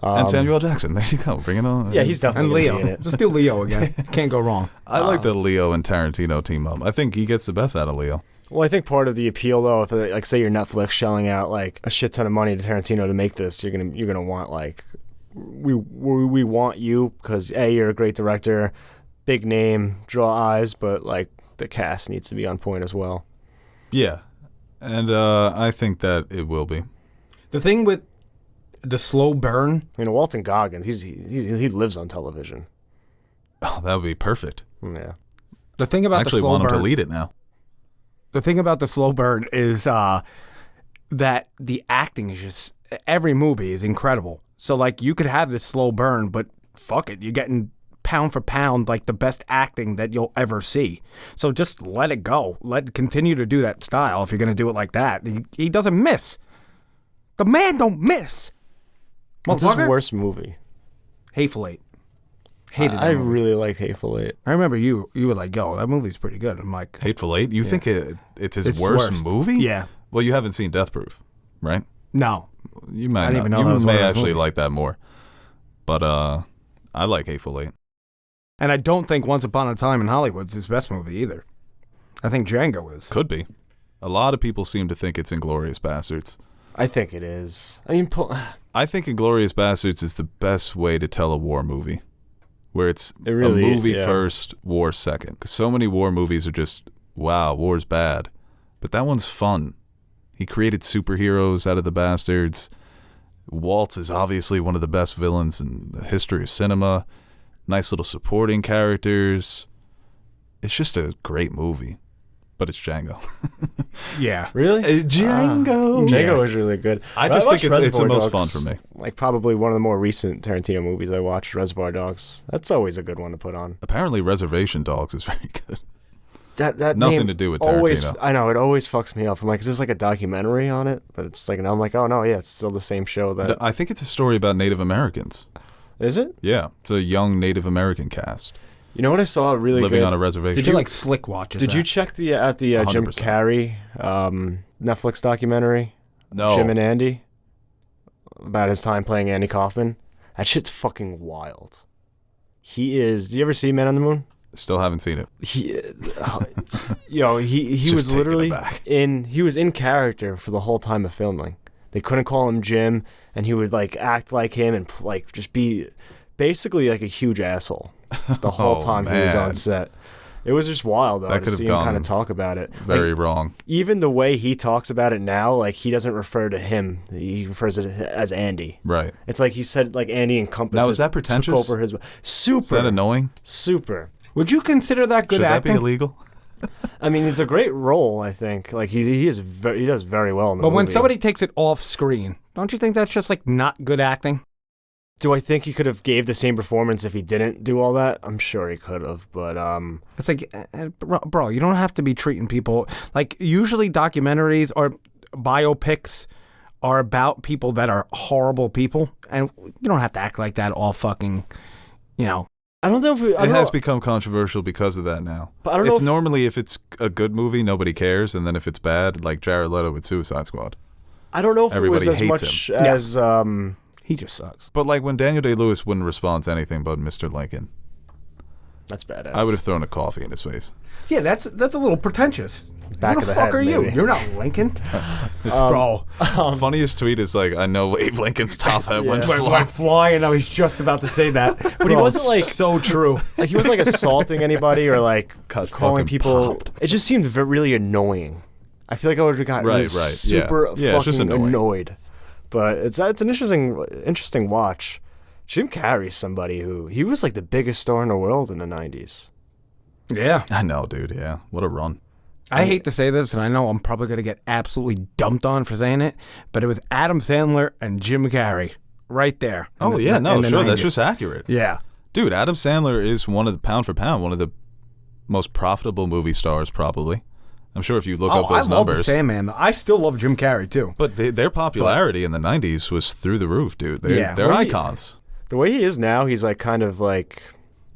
and Samuel Jackson. There you go. Bring it on. Yeah, he's And definitely gonna be in Leo. it. Just do Leo again. Can't go wrong. I like the Leo and Tarantino team up. I think he gets the best out of Leo. Well, I think part of the appeal, though, if like say you're Netflix shelling out like a shit ton of money to Tarantino to make this, you're gonna want like we want you because you're a great director, big name, draw eyes, but like the cast needs to be on point as well. Yeah. And I think that it will be. The thing with the slow burn. Walton Goggins, he lives on television. Oh, that would be perfect. Yeah. The thing about I actually the slow want him burn, to lead it now. The thing about the slow burn is that the acting is just, every movie is incredible. So like you could have this slow burn, but fuck it, you're getting pound for pound like the best acting that you'll ever see. So just let it go. Continue to do that style if you're going to do it like that. He doesn't miss. The man don't miss. What's his Motherfucker? worst movie? Hateful Eight. Hated I that movie. really like Hateful Eight. I remember you were like, yo, that movie's pretty good. I'm like, Hateful Eight? You think it's his It's worst movie? Yeah. Well, you haven't seen Death Proof, right? No. You might I didn't not. even know You that was may one of those actually movies. like that more. But I like Hateful Eight. And I don't think Once Upon a Time in Hollywood's his best movie either. I think Django is. Could be. A lot of people seem to think it's Inglourious Bastards. I think it is. I mean, I think Inglourious Bastards is the best way to tell a war movie, where it's really a movie yeah. first, war second. Because so many war movies are just, wow, war's bad. But that one's fun. He created superheroes out of the bastards. Waltz is obviously one of the best villains in the history of cinema. Nice little supporting characters. It's just a great movie. But it's Django. Yeah. really? Django. Django was really good. I just think watched it's the Reservoir most fun Dogs, for me. Like probably one of the more recent Tarantino movies I watched, Reservoir Dogs. That's always a good one to put on. Apparently Reservation Dogs is very good. That Nothing name to do with always, Tarantino. I know, it always fucks me up. I'm like, is this like a documentary on it? But it's like, and I'm like, oh no, yeah, it's still the same show. That I think it's a story about Native Americans. is it? Yeah, it's a young Native American cast You know what I saw really living good? on a reservation. Did you like Slick watches Did you that? check the Jim 100%. Carrey Netflix documentary? No. Jim and Andy about his time playing Andy Kaufman. That shit's fucking wild. He is. Do you ever see Man on the Moon? Still haven't seen it. He Just was taken literally aback. he was in character for the whole time of filming. They couldn't call him Jim, and he would like act like him and like just be basically like a huge asshole the whole Oh, time he was man. on set. It was just wild though That to could have see him kind gone of talk about it. Very Like, wrong. even the way he talks about it now, like he doesn't refer to him; he refers to it as Andy. Right. It's like he said, like Andy encompasses. Now, is that pretentious? Took over his super. Is that annoying? Super. Would you consider that good Should that acting? be illegal? I mean, it's a great role. I think like he does very well in the But movie. when somebody takes it off screen, don't you think that's just like not good acting? do I think he could have gave the same performance if he didn't do all that? I'm sure he could have, but It's like, bro, you don't have to be treating people like usually documentaries or biopics are about people that are horrible people, and you don't have to act like that all fucking, you know. I don't know if It has become controversial because of that now. But I don't know It's if- normally if it's a good movie, nobody cares, and then if it's bad, like Jared Leto with Suicide Squad. I don't know if Everybody it was as hates much him. as He just sucks. But like when Daniel Day-Lewis wouldn't respond to anything but Mr. Lincoln, that's badass. I would have thrown a coffee in his face. Yeah, that's a little pretentious. Back Who of the the fuck head, are you? maybe. You're not Lincoln, bro. Funniest tweet is like, I know Abe Lincoln's top hat went Went flying. flying. I was just about to say that, but he wasn't like- so true. like he wasn't like assaulting anybody or like Got calling fucking people. popped. It just seemed really annoying. I feel like I would have gotten Right, really right, super yeah, it's just fucking annoying. annoyed. But it's an interesting watch. Jim Carrey's somebody who he was like the biggest star in the world in the 90s. Yeah, I know, dude. Yeah, what a run. I hate to say this, and I know I'm probably gonna get absolutely dumped on for saying it, but it was Adam Sandler and Jim Carrey right there. in Oh the- yeah, no, in the sure, that's 90s. just accurate. Yeah. Dude, Adam Sandler is one of the pound for pound, one of the most profitable movie stars, probably. I'm sure if you look up I those love the numbers. Sandman. I still love Jim Carrey too. But their popularity in the 90s was through the roof, dude. They're, Yeah. they're Well, he- icons. The way he is now, he's like kind of like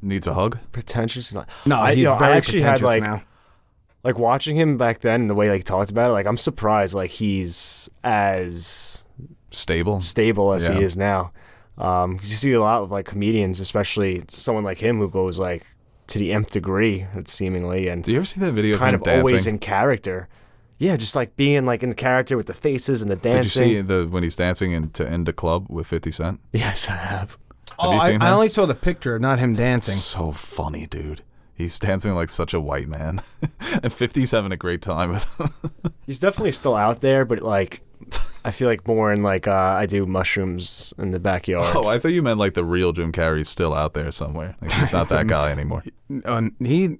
Needs a hug? pretentious. No, I, he's I very actually had pretentious like now. like watching him back then and the way like he talked about it. Like I'm surprised like he's as Stable? stable as Yeah. he is now. 'Cause you see a lot of like comedians, especially someone like him who goes like to the nth degree, seemingly, and Do you ever see that video of kind him of dancing? always in character. Yeah, just like being like in the character with the faces and the Did dancing. you see when he's dancing to End a Club with 50 Cent? Yes, I have. Have you seen I that? only saw the picture, not him dancing. So funny, dude. He's dancing like such a white man. And 50's having a great time with him. He's definitely still out there, but like, I feel like more in like I do mushrooms in the backyard. Oh, I thought you meant like the real Jim Carrey's still out there somewhere. Like, he's not that guy anymore.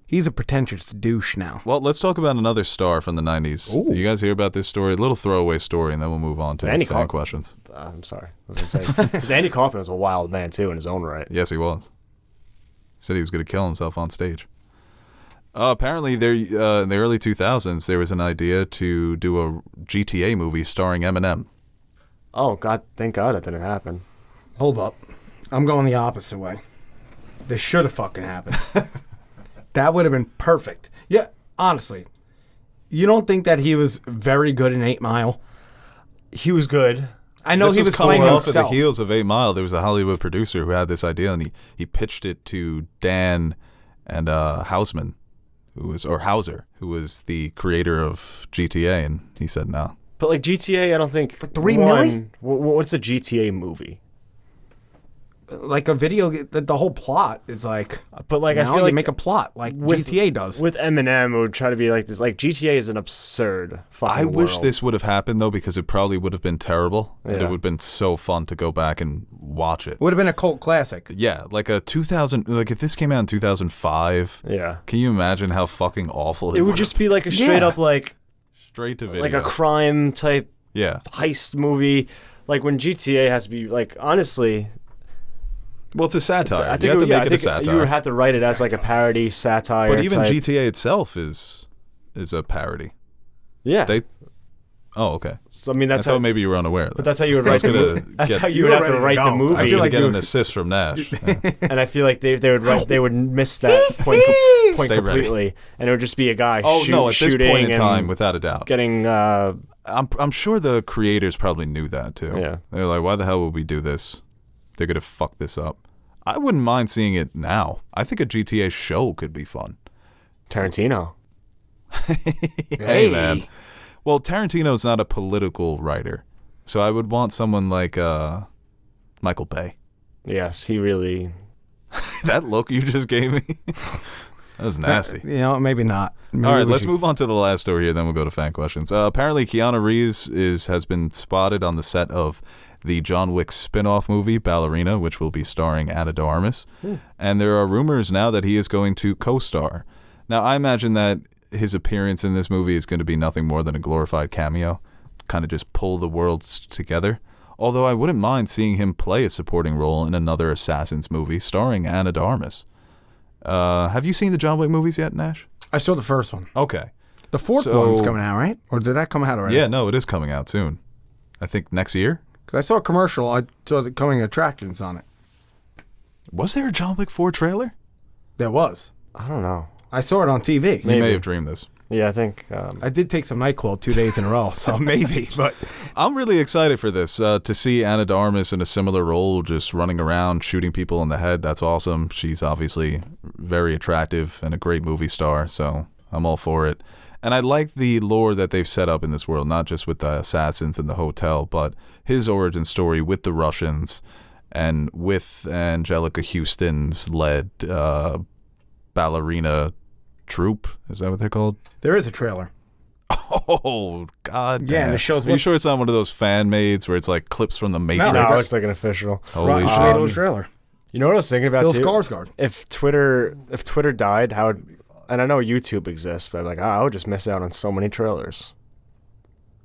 He's a pretentious douche now. Well, let's talk about another star from the 90s. Ooh. You guys hear about this story? A little throwaway story, and then we'll move on to Andy fan questions. I'm sorry. I was gonna say, because Andy Kaufman was a wild man too in his own right. Yes, he was. Said he was going to kill himself on stage. Apparently, there in the early 2000s, there was an idea to do a GTA movie starring Eminem. Oh God! Thank God that didn't happen. Hold up. I'm going the opposite way. This should have fucking happened. That would have been perfect. Yeah, honestly. You don't think that he was very good in 8 Mile? He was good. I know This he was coming playing off of the himself. heels of 8 Mile. There was a Hollywood producer who had this idea, and he pitched it to Dan and Houser, who was the creator of GTA, and he said no. But like GTA, I don't think for $3 million? What's a GTA movie? Like a video, the whole plot is like. But like I now feel you like make a plot like with- GTA does. with Eminem, it would try to be like this. Like GTA is an absurd fucking I wish world. this would have happened, though, because it probably would have been terrible, and it Yeah. would have been so fun to go back and watch it. Would have been a cult classic. Yeah, like a 2000, like if this came out in 2005, Yeah, can you imagine how fucking awful it would just be like a straight Yeah. up like straight to video. like a crime type Yeah. heist movie. Like when GTA has to be like honestly. Well, it's a satire. I think you have to yeah, make I it a think satire. you would have to write it as like a parody satire. But even type. GTA itself is a parody. Yeah. They. Oh, okay. So I mean I that's thought how. maybe you were unaware of that. But that's how you would I write was the gonna movie. That's get- how you You would were have to ready to write go. the I movie. I was feel going like to get you- an assist from Nash. Yeah. And I feel like they would miss that point Stay ready. completely, and it would just be a guy Oh no! At this shooting point in and time, without a doubt, getting. I'm sure the creators probably knew that too. Yeah. They're like, why the hell would we do this? They're gonna fuck this up. I wouldn't mind seeing it now. I think a GTA show could be fun. Tarantino. Hey man. Well, Tarantino's not a political writer, so I would want someone like Michael Bay. Yes, he really. That look you just gave me, that was nasty. You know, maybe not. Maybe All right, we let's should- move on to the last story here, then we'll go to fan questions. Apparently, Keanu Reeves has been spotted on the set of the John Wick spin-off movie, Ballerina, which will be starring Ana de Armas. And there are rumors now that he is going to co-star. Now, I imagine that his appearance in this movie is going to be nothing more than a glorified cameo, kind of just pull the worlds together. Although I wouldn't mind seeing him play a supporting role in another Assassins movie starring Ana de Armas. Have you seen the John Wick movies yet, Nash? I saw the first one. Okay. The fourth So- one's coming out, right? Or did that come out already? Yeah, no, it is coming out soon. I think next year. 'Cause I saw a commercial. I saw the coming attractions on it. Was there a John Wick 4 trailer? There was. I don't know. I saw it on TV. You may Maybe. have dreamed this. Yeah, I think. I did take some NyQuil 2 days in a row, so maybe. But I'm really excited for this. To see Ana de Armas in a similar role, just running around, shooting people in the head, that's awesome. She's obviously very attractive and a great movie star, so I'm all for it. And I like the lore that they've set up in this world, not just with the assassins in the hotel, but his origin story with the Russians and with Angelica Houston's led ballerina troupe. Is that what they're called? there is a trailer. Oh, God damn. Yeah, and it shows Are you what- sure it's not one of those fan mades where it's like clips from the Matrix? no, it it's- looks like an official. Holy Rotten shit. Tomatoes trailer. You know what I was thinking about Bill too? Skarsgård. If Twitter died, how would, and I know YouTube exists, but like I would just miss out on so many trailers.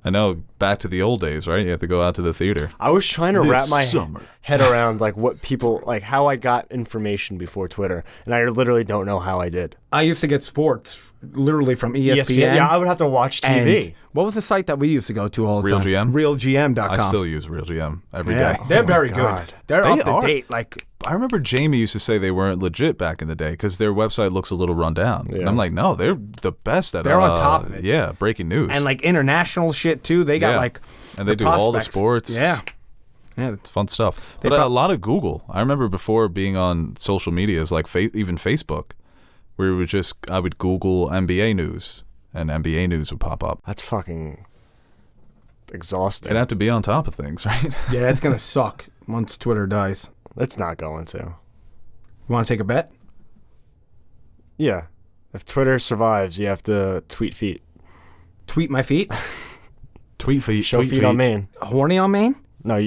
I know, back to the old days, right? You have to go out to the theater. I was trying to This wrap my summer. head around like what people like how I got information before Twitter, and I literally don't know how I did. I used to get sports literally from ESPN. Yeah, I would have to watch TV. And what was the site that we used to go to all the Real time? GM? RealGM.com. I still use RealGM every day. Yeah, they're very God. good. They're They up to are. date. Like, I remember Jamie used to say they weren't legit back in the day because their website looks a little run down. And Yeah. I'm like, no, they're the best at They're on top of it. Yeah, breaking news. and like international shit too. They got Yeah. like, And they do all the prospects. sports. Yeah, yeah. It's fun stuff. But a lot of Google. I remember before being on social medias like even Facebook, where it was just I would Google NBA news and NBA news would pop up. That's fucking exhausting. I'd have to be on top of things, right? Yeah, it's gonna suck once Twitter dies. It's not going to. You want to take a bet? Yeah. If Twitter survives, you have to tweet feet. Tweet my feet? Tweet feet. Show tweet feet on Maine. Horny on Maine? No,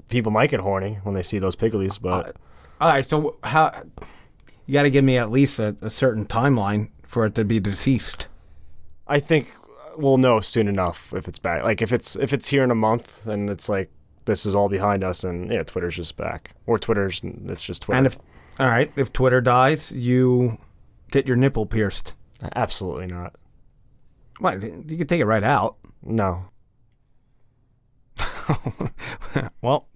people might get horny when they see those pigglies, but All right, so how you got to give me at least a certain timeline for it to be deceased. I think we'll know soon enough if it's back. Like if it's here in a month and it's like this is all behind us, and yeah, Twitter's just back, or it's just Twitter. And if Twitter dies, you get your nipple pierced. Absolutely not. What? You could take it right out. No. Well,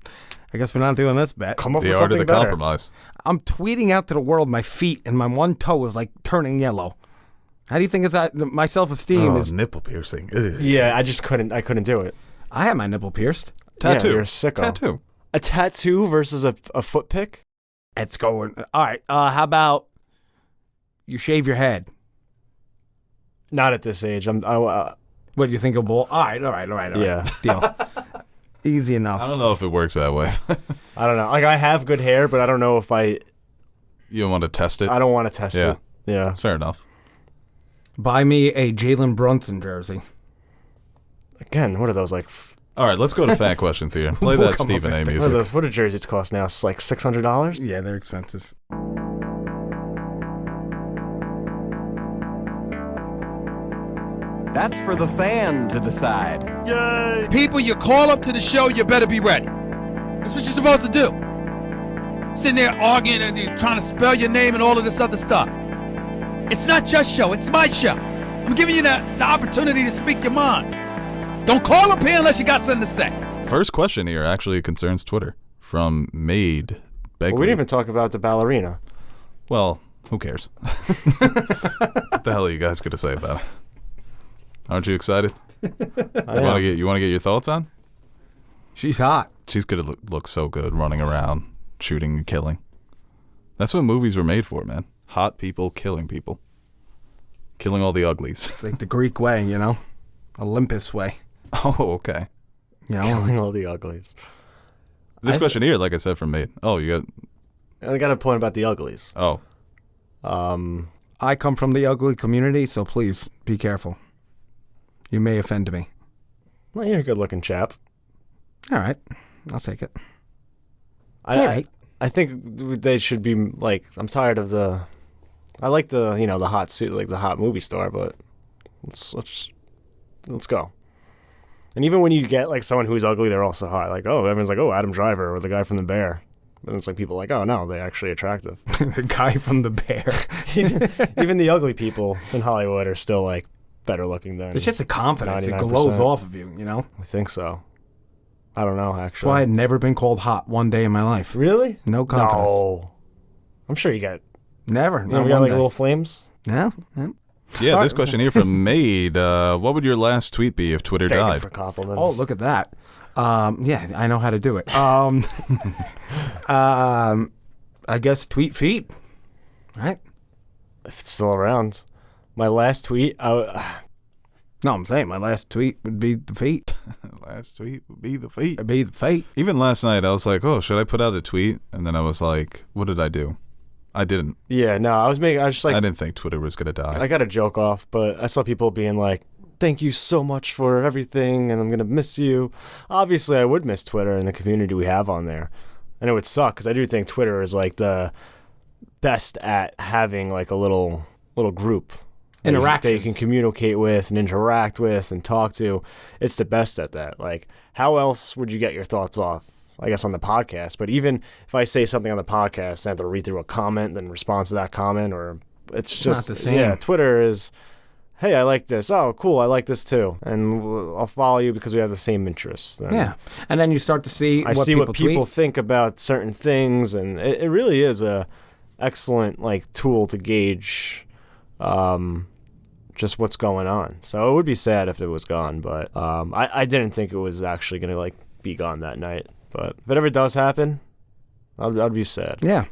I guess we're not doing this bet. Come up The with art of something the better. compromise. I'm tweeting out to the world my feet, and my one toe is like turning yellow. How do you think is that? My self-esteem is. Nipple piercing. Ugh. Yeah, I just couldn't. I couldn't do it. I had my nipple pierced. Tattoo. Yeah, you're a sicko. Tattoo. A tattoo versus a foot pick? It's going. All right. How about you shave your head? Not at this age. What do you think of bull? All right. Yeah. Deal. Easy enough. I don't know if it works that way. I don't know. Like I have good hair, but I don't know if I You don't want to test it? don't want to test Yeah. it. Yeah. That's fair enough. Buy me a Jalen Brunson jersey. Again, what are those like? All right, let's go to fan questions here. Play We'll that come Stephen up A. with music. What do jerseys cost now? It's like $600. Yeah, they're expensive. That's for the fan to decide. People you call up to the show, you better be ready. That's what you're supposed to do. Sitting there arguing and you're trying to spell your name and all of this other stuff. It's not your show, it's my show. I'm giving you the opportunity to speak your mind. Don't call up here unless you got something to say. First question here actually concerns Twitter from Maid Begley. Well, we didn't even talk about the ballerina. Well, who cares? What the hell are you guys going to say about it? Aren't you excited? You want to get your thoughts on? She's hot. She's going to look so good running around, shooting and killing. That's what movies were made for, man. Hot people killing people. Killing all the uglies. It's like the Greek way, you know? Olympus way. Oh, okay. You know? Killing all the uglies. This question here, like I said, from Maid. Oh, you got... I got a point about the uglies. Oh. I come from the ugly community, so please be careful. You may offend me. Well, you're a good-looking chap. All right. I'll take it. I think they should be like. I'm tired of the. I like the the hot suit, like the hot movie star, but let's go. And even when you get like someone who's ugly, they're also hot. Like everyone's like Adam Driver or the guy from The Bear. And it's like people are like no, they're actually attractive. The guy from The Bear. even the ugly people in Hollywood are still like better looking than. It's just a confidence. It 99%. glows off of you, you know? I think so. I don't know, That's actually. why I'd never been called hot one day in my life. Really? No confidence. No. I'm sure you got. Never. You Not got one like day. little flames. No. Yeah, this question here from Maid. What would your last tweet be if Twitter Begging died? for compliments. Oh, look at that. Yeah, I know how to do it. I guess tweet feet. Right? If it's still around. My last tweet, No, I'm saying my last tweet would be the feet. Last tweet would be the feet. It'd be the feet. Even last night, I was like, oh, should I put out a tweet? And then I was like, what did I do? I didn't. yeah, no, I was just like, I didn't think Twitter was going to die. I got a joke off, but I saw people being like, thank you so much for everything, and I'm going to miss you. Obviously, I would miss Twitter and the community we have on there. And it would suck, because I do think Twitter is like the best at having like a little group. That you can communicate with and interact with and talk to. It's the best at that. Like, how else would you get your thoughts off? I guess on the podcast. But even if I say something on the podcast, I have to read through a comment, then respond to that comment, or it's just not the same. Yeah, Twitter is, hey, I like this. Oh, cool, I like this too, and I'll follow you because we have the same interests. And Yeah. And then you start to see I see what people tweet. think about certain things, and it really is a excellent like tool to gauge just what's going on. So it would be sad if it was gone, but I didn't think it was actually going to like be gone that night. But if it ever does happen, I'd be sad. Yeah.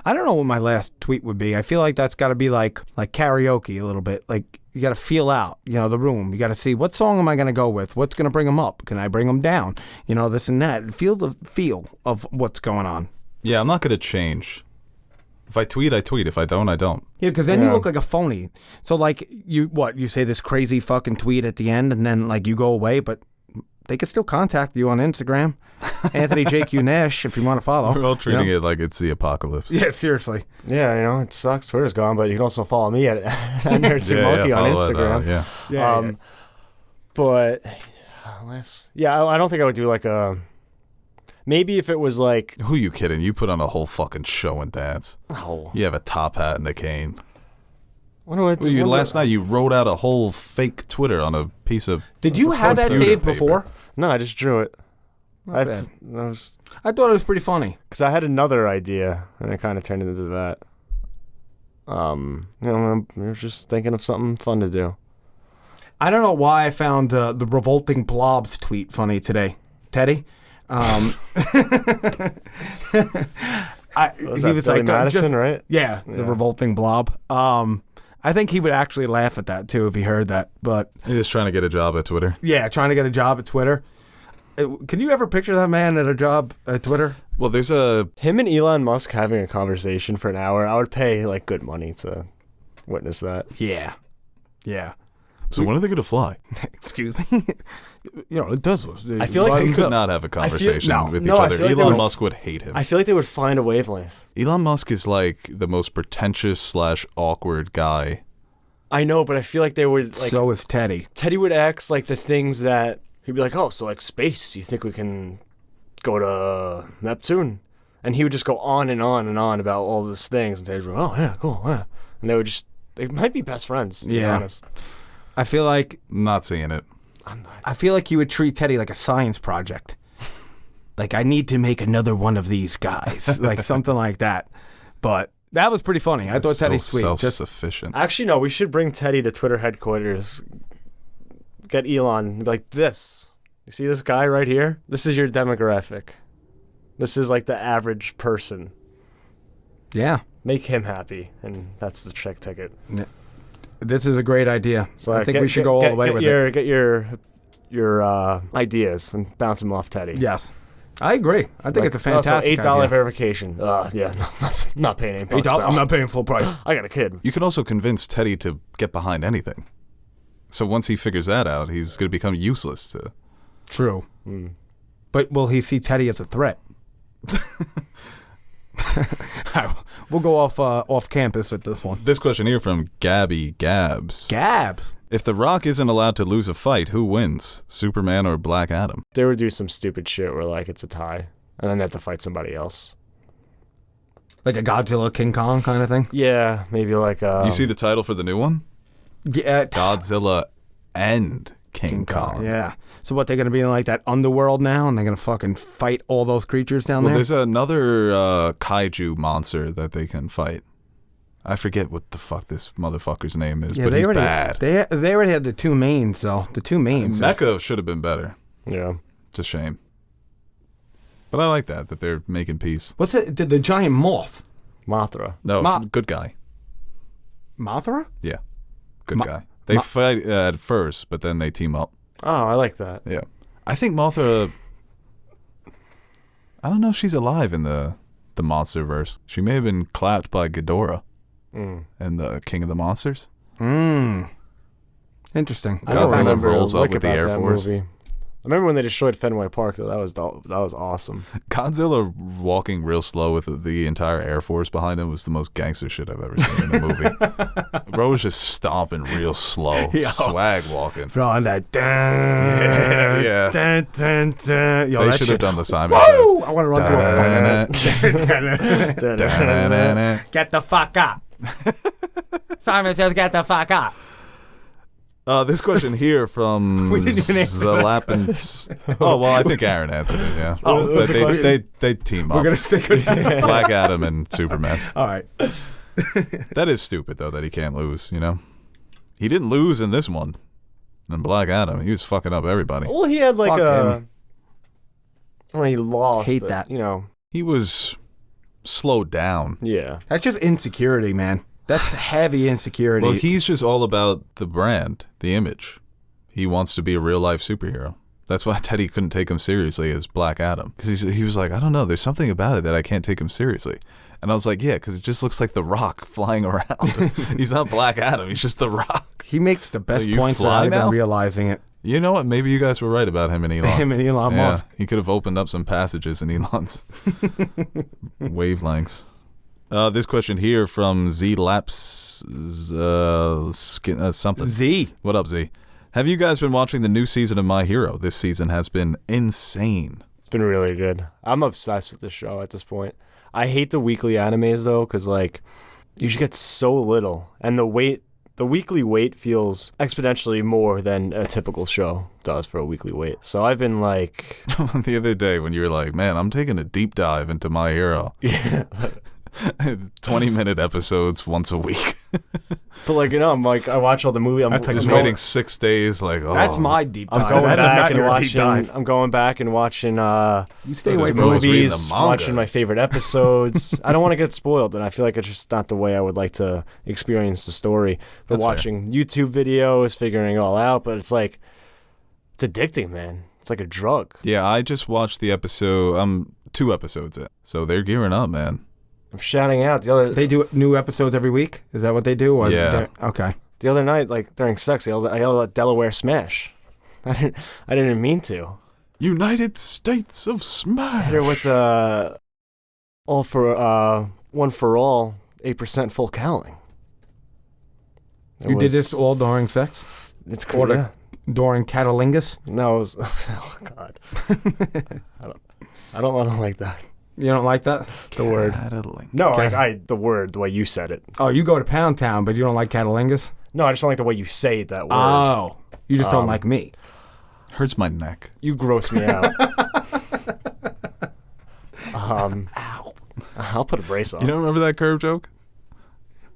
I don't know what my last tweet would be. I feel like that's got to be like karaoke a little bit. Like you got to feel out, the room. You got to see what song am I going to go with? What's going to bring them up? Can I bring them down? This and that. Feel the feel of what's going on. Yeah, I'm not going to change If I tweet, I tweet. If I don't, I don't. Yeah, because then you look like a phony. So, like, you say this crazy fucking tweet at the end, and then, like, you go away, but they can still contact you on Instagram. Anthony JQ Nash, if you want to follow. We're all treating it like it's the apocalypse. Yeah, seriously. Yeah, it sucks. Twitter's gone, but you can also follow me at Nerd2 Monkey on Instagram. Yeah. But, I don't think I would do like a... Maybe if it was like... Who you kidding? You put on a whole fucking show and dance. Oh. You have a top hat and a cane. What do I do? Last night you wrote out a whole fake Twitter on a piece of... Did you have that saved before? No, I just drew it. I thought it was pretty funny. Because I had another idea, and it kind of turned into that. I was just thinking of something fun to do. I don't know why I found the Revolting Blobs tweet funny today. Teddy? He was like Madison, right? Yeah, the Revolting Blob. I think he would actually laugh at that too if he heard that. But He's just trying to get a job at Twitter. Yeah, trying to get a job at Twitter. Can you ever picture that man at a job at Twitter? Well, there's him and Elon Musk having a conversation for an hour. I would pay like good money to witness that. Yeah. So when are they going to fly? Excuse me? It does. I feel like they could not have a conversation with each other. Elon Musk would hate him. I feel like they would find a wavelength. Elon Musk is like the most pretentious / awkward guy. I know, but I feel like they would like... So is Teddy. Teddy would ask like the things that... He'd be like, oh, so like space, you think we can go to Neptune? And he would just go on and on and on about all these things. And Teddy'd be like, oh, yeah, cool, yeah. And they might be best friends, to be honest. I feel like... Not seeing it. I feel like you would treat Teddy like a science project. Like, I need to make another one of these guys. Like, something like that. But that was pretty funny. I thought Teddy's sweet. Self-sufficient. Actually, no, we should bring Teddy to Twitter headquarters. Get Elon and be like, this. You see this guy right here? This is your demographic. This is like the average person. Yeah. Make him happy. And that's the check ticket. Yeah. This is a great idea. So I think we should go all the way with it. Get your ideas and bounce them off Teddy. Yes. I agree. I think it's a fantastic $8 idea. verification. Not paying any bucks. I'm not paying full price. I got a kid. You can also convince Teddy to get behind anything. So once he figures that out, he's going to become useless to... True. But will he see Teddy as a threat? We'll go off campus with this one. This question here from Gabby Gabs. Gab. If The Rock isn't allowed to lose a fight, who wins? Superman or Black Adam? They would do some stupid shit where like it's a tie, and then they have to fight somebody else. Like a Godzilla King Kong kind of thing? Yeah, maybe like You see the title for the new one? Yeah. Godzilla and King Kong. Yeah. So what, they're going to be in like that underworld now, and they're going to fucking fight all those creatures down there? There's another kaiju monster that they can fight. I forget what the fuck this motherfucker's name is, but he's bad. They already had the two mains, though. The two mains. Mecha should have been better. Yeah. It's a shame. But I like that they're making peace. What's it? The giant moth? Mothra. No, good guy. Mothra? Yeah. Good guy. They fight at first, but then they team up. Oh, I like that. Yeah. I think Mothra... I don't know if she's alive in the Monsterverse. She may have been clapped by Ghidorah in the King of the Monsters. Interesting. I don't remember rolls up with the Air Force. Movie. I remember when they destroyed Fenway Park, though. That was awesome. Godzilla walking real slow with the entire Air Force behind him was the most gangster shit I've ever seen in a movie. Bro was just stomping real slow, swag walking. Bro, on that yeah. Dun, dun, dun. Yo, they should have done the Simon Woo! Says. I want to run through a fight. Get the fuck up. Simon Says, get the fuck up. This question here from Zalapins. Oh, well, I think Aaron answered it, yeah. Oh, they team up. We're going to stick with that. Black Adam and Superman. All right. That is stupid, though, that he can't lose, you know? He didn't lose in this one. In Black Adam, he was fucking up everybody. Well, he had like he lost. Hate but, that. You know. He was slowed down. Yeah. That's just insecurity, man. That's heavy insecurity. Well, he's just all about the brand, the image. He wants to be a real-life superhero. That's why Teddy couldn't take him seriously as Black Adam. Because he was like, I don't know, there's something about it that I can't take him seriously. And I was like, yeah, because it just looks like The Rock flying around. He's not Black Adam, he's just The Rock. He makes the best you points fly without now? even realizing it. You know what? Maybe you guys were right about him and Elon. Him and Elon Musk. He could have opened up some passages in Elon's wavelengths. This question here from Z-Laps something. Z. What up, Z? Have you guys been watching the new season of My Hero? This season has been insane. It's been really good. I'm obsessed with this show at this point. I hate the weekly animes though, because like you just get so little, and the weekly wait feels exponentially more than a typical show does for a weekly wait. So I've been like The other day when you were like, man, I'm taking a deep dive into My Hero. yeah. 20-minute episodes once a week. But like, you know, I'm like, I watch all the movie. I'm That's like Just No. waiting 6 days. Like, oh, That's my deep dive. I'm going That is back not and your deep watching. dive. I'm going back and watching You stay Look, away there's from always reading movies, the manga. watching my favorite episodes. I don't want to get spoiled, and I feel like it's just not the way I would like to experience the story. But That's fair. watching YouTube videos, figuring it all out, but it's like, it's addicting, man. It's like a drug. Yeah, I just watched the episode. I'm 2 episodes in. So they're gearing up, man. I'm shouting out They do new episodes every week? Is that what they do? Or Yeah. Okay. the other night, like during sex, I yelled at Delaware Smash. I didn't mean to. United States of Smash. Hit her with all for one for all 8% full cowling. You did this all during sex? It's Or cool. Yeah. During catalingus? No, it was, oh God. I don't like that. You don't like that? The word. Cataling. No, like the word, the way you said it. Oh, you go to Pound Town, but you don't like catalingus? No, I just don't like the way you say that word. Oh. You just don't like me. Hurts my neck. You gross me out. I'll put a brace on. You don't remember that curve joke?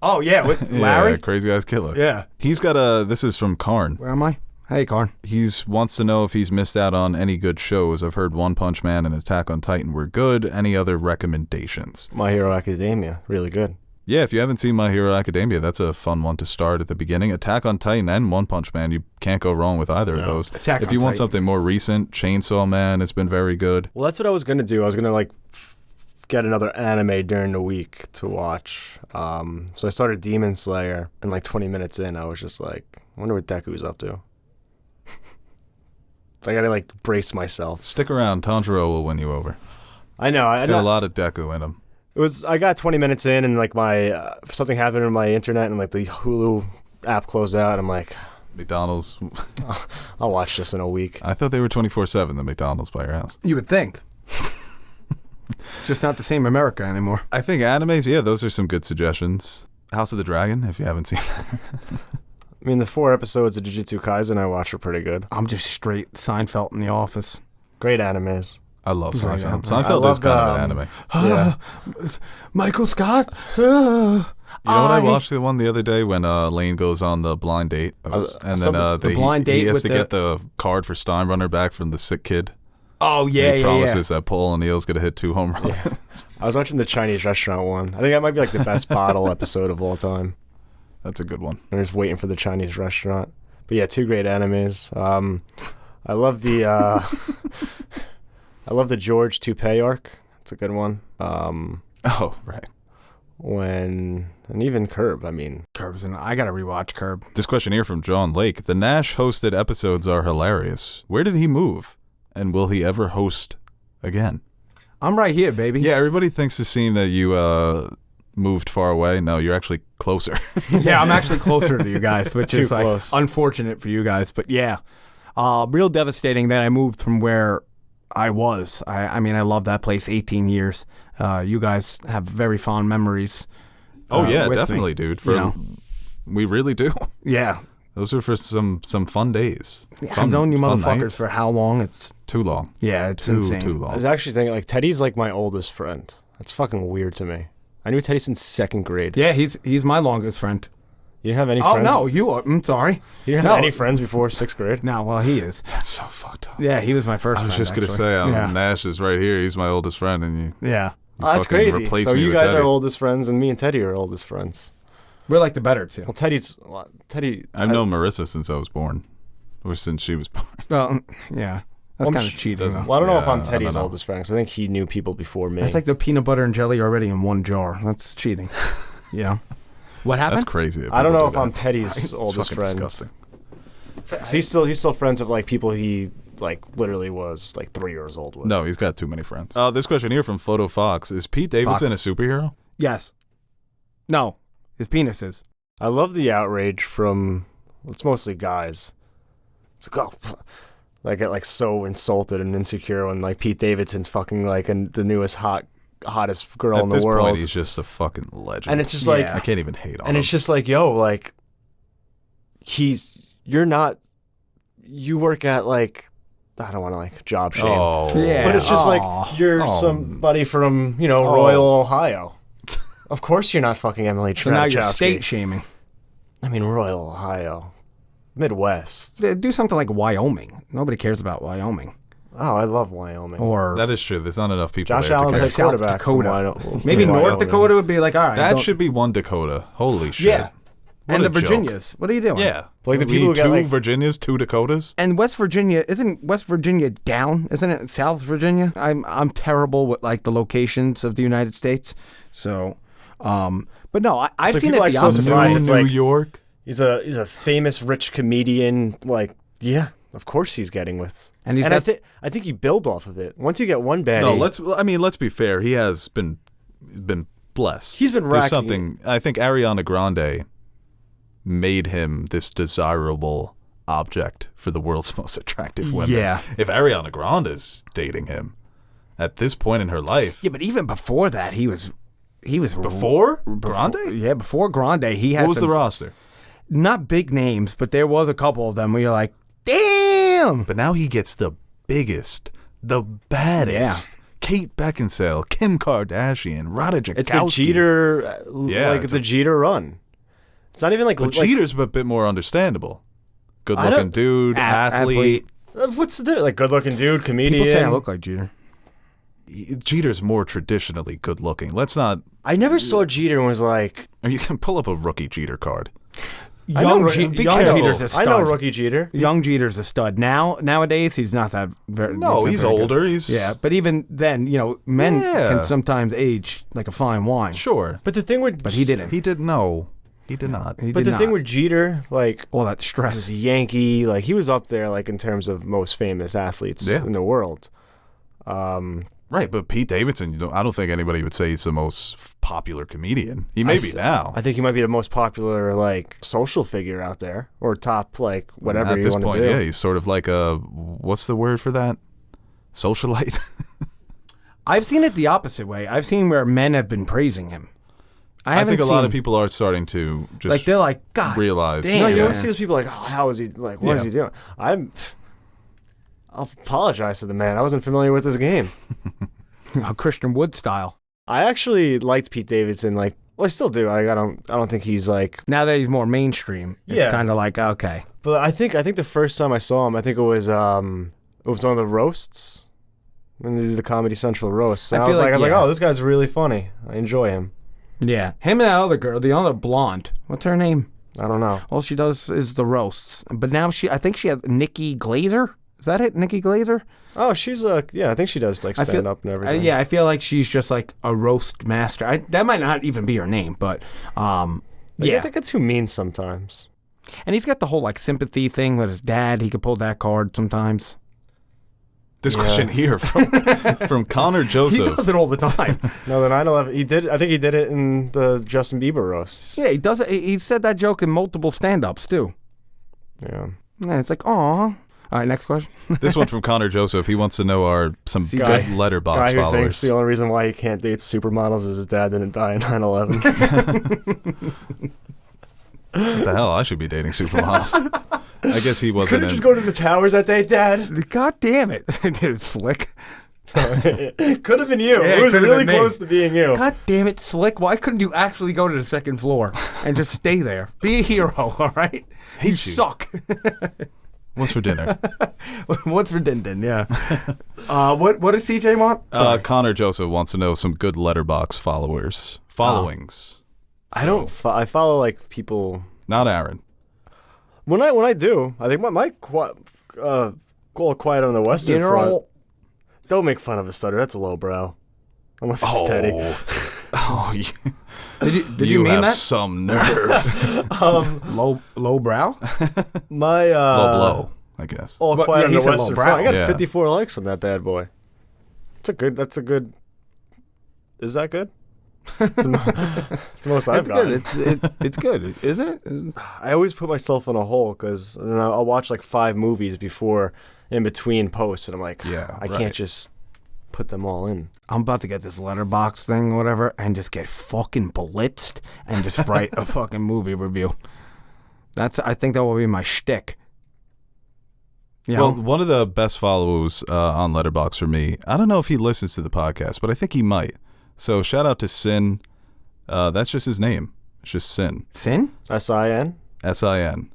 Oh, yeah, with Larry? Yeah, Crazy Guy's Killer. Yeah. He's got a, this is from Karn. Where am I? Hey, Karn. He's wants to know if he's missed out on any good shows. I've heard One Punch Man and Attack on Titan were good. Any other recommendations? My Hero Academia, really good. Yeah, if you haven't seen My Hero Academia, that's a fun one to start at the beginning. Attack on Titan and One Punch Man, you can't go wrong with either of those. Attack if on you want Titan. something more recent, Chainsaw Man has been very good. Well, that's what I was gonna do. I was gonna like get another anime during the week to watch. So I started Demon Slayer, and like 20 minutes in, I was just like, I wonder what Deku's up to. So I gotta like brace myself. Stick around, Tanjiro will win you over. I know. It's got a lot of Deku in him. I got 20 minutes in, and like my something happened in my internet, and like the Hulu app closed out. I'm like, McDonald's. I'll watch this in a week. I thought they were 24/7, the McDonald's by your house. You would think. It's just not the same America anymore. I think animes, yeah, those are some good suggestions. House of the Dragon, if you haven't seen that. I mean, the 4 episodes of Jujutsu Kaisen I watched were pretty good. I'm just straight Seinfeld in the office. Great animes. I love Right, Seinfeld. yeah. Seinfeld I is kind love, of an anime. Yeah. Michael Scott? You know what I watched the one the other day when Lane goes on the blind date, and then the blind date he has with to the- get the card for Steinbrenner back from the sick kid. Oh, And yeah, he yeah, promises that Paul O'Neill's gonna hit 2 home runs. I was watching the Chinese restaurant one. I think that might be like the best bottle episode of all time. That's a good one. I'm just waiting for the Chinese restaurant. But yeah, 2 great animes. I love the I love the George Toupee arc. It's a good one. Oh, right. And even Curb. I mean, Curb's in. I gotta rewatch Curb. This question here from John Lake. The Nash hosted episodes are hilarious. Where did he move? And will he ever host again? I'm right here, baby. Yeah, everybody thinks the scene that you moved far away. No, you're actually closer. Yeah, I'm actually closer to you guys, which Too is like close. unfortunate for you guys. But yeah, real devastating that I moved from where I was. I mean, I love that place. 18 years. You guys have very fond memories. Oh yeah, with me, definitely, dude. you know? We really do. Yeah. Those are for some fun days. I've known you fun motherfuckers nights. for how long? It's Too long. yeah, it's Too insane. too I long. was actually thinking like Teddy's like my oldest friend. That's fucking weird to me. I knew Teddy since 2nd grade. Yeah, he's my longest friend. You didn't have any Oh friends? no, you are. I'm sorry. You didn't No. have any friends before 6th grade? No, well he is. That's so fucked up. Yeah, he was my first. I was friend, just gonna actually. say, yeah. Nash is right here. He's my oldest friend, and you Yeah, Oh, that's fucking crazy. replace So me you with guys Teddy. are oldest friends, and me and Teddy are oldest friends. we're like the better two. Well, Teddy. I've known Marissa since I was born, or since she was born. Well, yeah. That's kind of cheating. Though. Well, I don't know if I'm Yeah, I Teddy's don't know. oldest friend, 'cause I think he knew people before me. That's like the peanut butter and jelly already in one jar. That's cheating. Yeah. What happened? That's crazy. that I don't people know do if I'm that. Teddy's It's oldest fucking friend. disgusting. 'Cause he's still friends with like people he like literally was like 3 years old with. No, he's got too many friends. This question here from Photo Fox: is Pete Davidson Fox. a superhero? Yes. No. His penis is. I love the outrage from it's mostly guys. It's like, oh, I get like so insulted and insecure when like Pete Davidson's fucking like the newest hottest girl At in the this world. point, he's just a fucking legend. And it's just like, I can't even hate on him. and it's just like, yo, like you're not. You work at like I don't want to like job shame. Oh, Yeah. But it's just Aw. like you're somebody from, Royal Ohio. Of course you're not fucking Emily So now you're Ratajkowski. state shaming. I mean, Royal Ohio. Midwest. Do something like Wyoming. Nobody cares about Wyoming. Oh, I love Wyoming. Or That is true. There's not enough people Josh there to Allen care. played South quarterback. Dakota. From maybe Wyoming. North Dakota would be like, all right. That don't- should be one Dakota. Holy shit. Yeah. What And a the joke. Virginias. What are you doing? Yeah. Like the We people who need get, two like- Virginias, two Dakotas. And West Virginia, isn't West Virginia down? Isn't it South Virginia? I'm terrible with like the locations of the United States. So, but no, I've So seen people it like the so opposite. surprised. It's New like- York. He's a famous rich comedian. Like, yeah, of course he's getting with. And he's I got- I think you build off of it. Once you get one baddie. No, let's be fair. He has been blessed. He's been There's racking- something. I think Ariana Grande made him this desirable object for the world's most attractive women. Yeah. If Ariana Grande is dating him at this point in her life, Yeah, but even before that, he was before Grande, Yeah, before Grande, he had what was some, the roster? not big names, but there was a couple of them where you're like, damn. But now he gets the biggest, the baddest. Kate Beckinsale, Kim Kardashian, Rada Jakowski. it's a Jeter. Yeah, like it's a Jeter run. It's not even like. But like Jeter's a bit more understandable. I Good-looking don't- dude, athlete. what's the difference? Like good-looking dude, comedian. People say I look like Jeter. Jeter's more traditionally good-looking. Let's not. I never saw Jeter and was like. Or you can pull up a rookie Jeter card. I know, Young be careful. Jeter's a I stud. know rookie Jeter. Young Jeter's a stud. Nowadays, he's not that very. No, not he's very good. older. He's Yeah, but even then, men Yeah. can sometimes age like a fine wine. sure, But the thing with But he didn't. he did no, he did not. He but did the thing not. with Jeter, like all that was stress. a Yankee, like he was up there, like in terms of most famous athletes Yeah. in the world. Right, but Pete Davidson, I don't think anybody would say he's the most popular comedian. He may be now. I think he might be the most popular like social figure out there, or top like whatever At you this want point, to do. yeah, he's sort of like a what's the word for that? Socialite. I've seen it the opposite way. I've seen where men have been praising him. I think a seen, lot of people are starting to just like they're like, God, realize. damn. No, you Yeah. always see those people like, oh, how is he? Like, what is Yeah. he doing? I'll apologize to the man. I wasn't familiar with his game. a Christian Wood style. I actually liked Pete Davidson. Like, well, I still do. Like, I don't think he's like. Now that he's more mainstream, it's Yeah. kind of like okay. But I think the first time I saw him, I think it was one of the roasts when they did the Comedy Central roasts. And I I feel was like, like, oh, this guy's really funny. I enjoy him. Yeah, him and that other girl, the other blonde. What's her name? I don't know. All she does is the roasts. But now I think she has Nikki Glazer. Is that it, Nikki Glazer? Oh, she's yeah, I think she does like stand up and everything. Yeah, I feel like she's just like a roast master. That might not even be her name, but Like, yeah. I think it's too mean sometimes. And he's got the whole like sympathy thing with his dad. He could pull that card sometimes. This question here from Connor He Joseph. does it all the time. No, the 9/11. He did. I think he did it in the Justin Bieber roast. Yeah, he does it. He said that joke in multiple stand-ups too. Yeah. Yeah, it's like, aw. All right, next question. This one from Connor Joseph. He wants to know some Guy- good letterbox Guy who thinks followers. the only reason why he can't date supermodels is his dad didn't die in 9/11. What the hell? I should be dating supermodels. I guess he wasn't. Couldn't just go to the towers that day, Dad. God damn it. Dude, Slick. Could have been you. Yeah, it was could've really been me. close to being you. God damn it, Slick. Why couldn't you actually go to the second floor and just stay there? Be a hero, all right? Hate you. Suck. What's for dinner? What's for Din, yeah. What does CJ want? Connor Joseph wants to know some good letterbox followers. Followings. I don't. I follow like people. Not Aaron. When I do, I think my All Quiet on the Western Front. Funeral. Don't make fun of a stutter. That's lowbrow. Unless it's Teddy. Oh, Did you mean have that? some nerve. Low brow? My Low blow, I guess. All But, Quiet yeah, on he the said Western lowbrow. Front. I got Yeah. 54 likes on that bad boy. That's a good. Is that good? It's the most I've It's gotten. good. It's good, isn't it? I always put myself in a hole because I'll watch like 5 movies before in between posts, and I'm like, Yeah, I right. can't just put them all in. I'm about to get this letterbox thing, whatever, and just get fucking blitzed and just write a fucking movie review. I think that will be my shtick. You know? Well, one of the best follows on Letterboxd for me, I don't know if he listens to the podcast, but I think he might. So shout out to Sin. That's just his name. It's just Sin. Sin? SIN? S-I-N.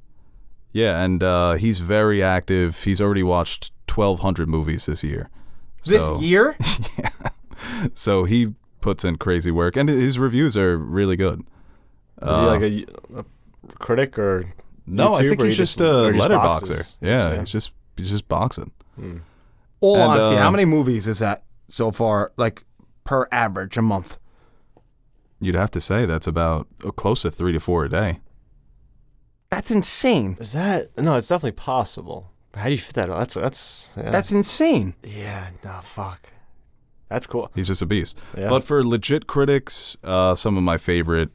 Yeah, and he's very active. He's already watched 1,200 movies this year. This So- year? Yeah. So he puts in crazy work, and his reviews are really good. Is he like a critic or No, I YouTube, think or he's he just a or he just letterboxer. boxes? Yeah, he's just boxing. All And, honesty, how many movies is that so far, like, per average a month? You'd have to say that's about close to 3 to 4 a day. That's insane. Is that no? It's definitely possible. How do you fit that? That's insane. yeah. No, fuck. That's cool. He's just a beast. Yeah. But for legit critics, some of my favorite,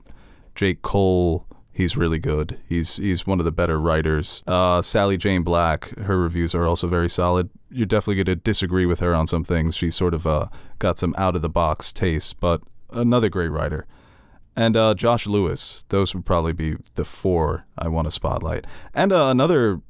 Jake Cole, he's really good. He's one of the better writers. Sally Jane Black, her reviews are also very solid. You're definitely going to disagree with her on some things. She's sort of got some out-of-the-box taste, but another great writer. And Josh Lewis, those would probably be the 4 I want to spotlight. And another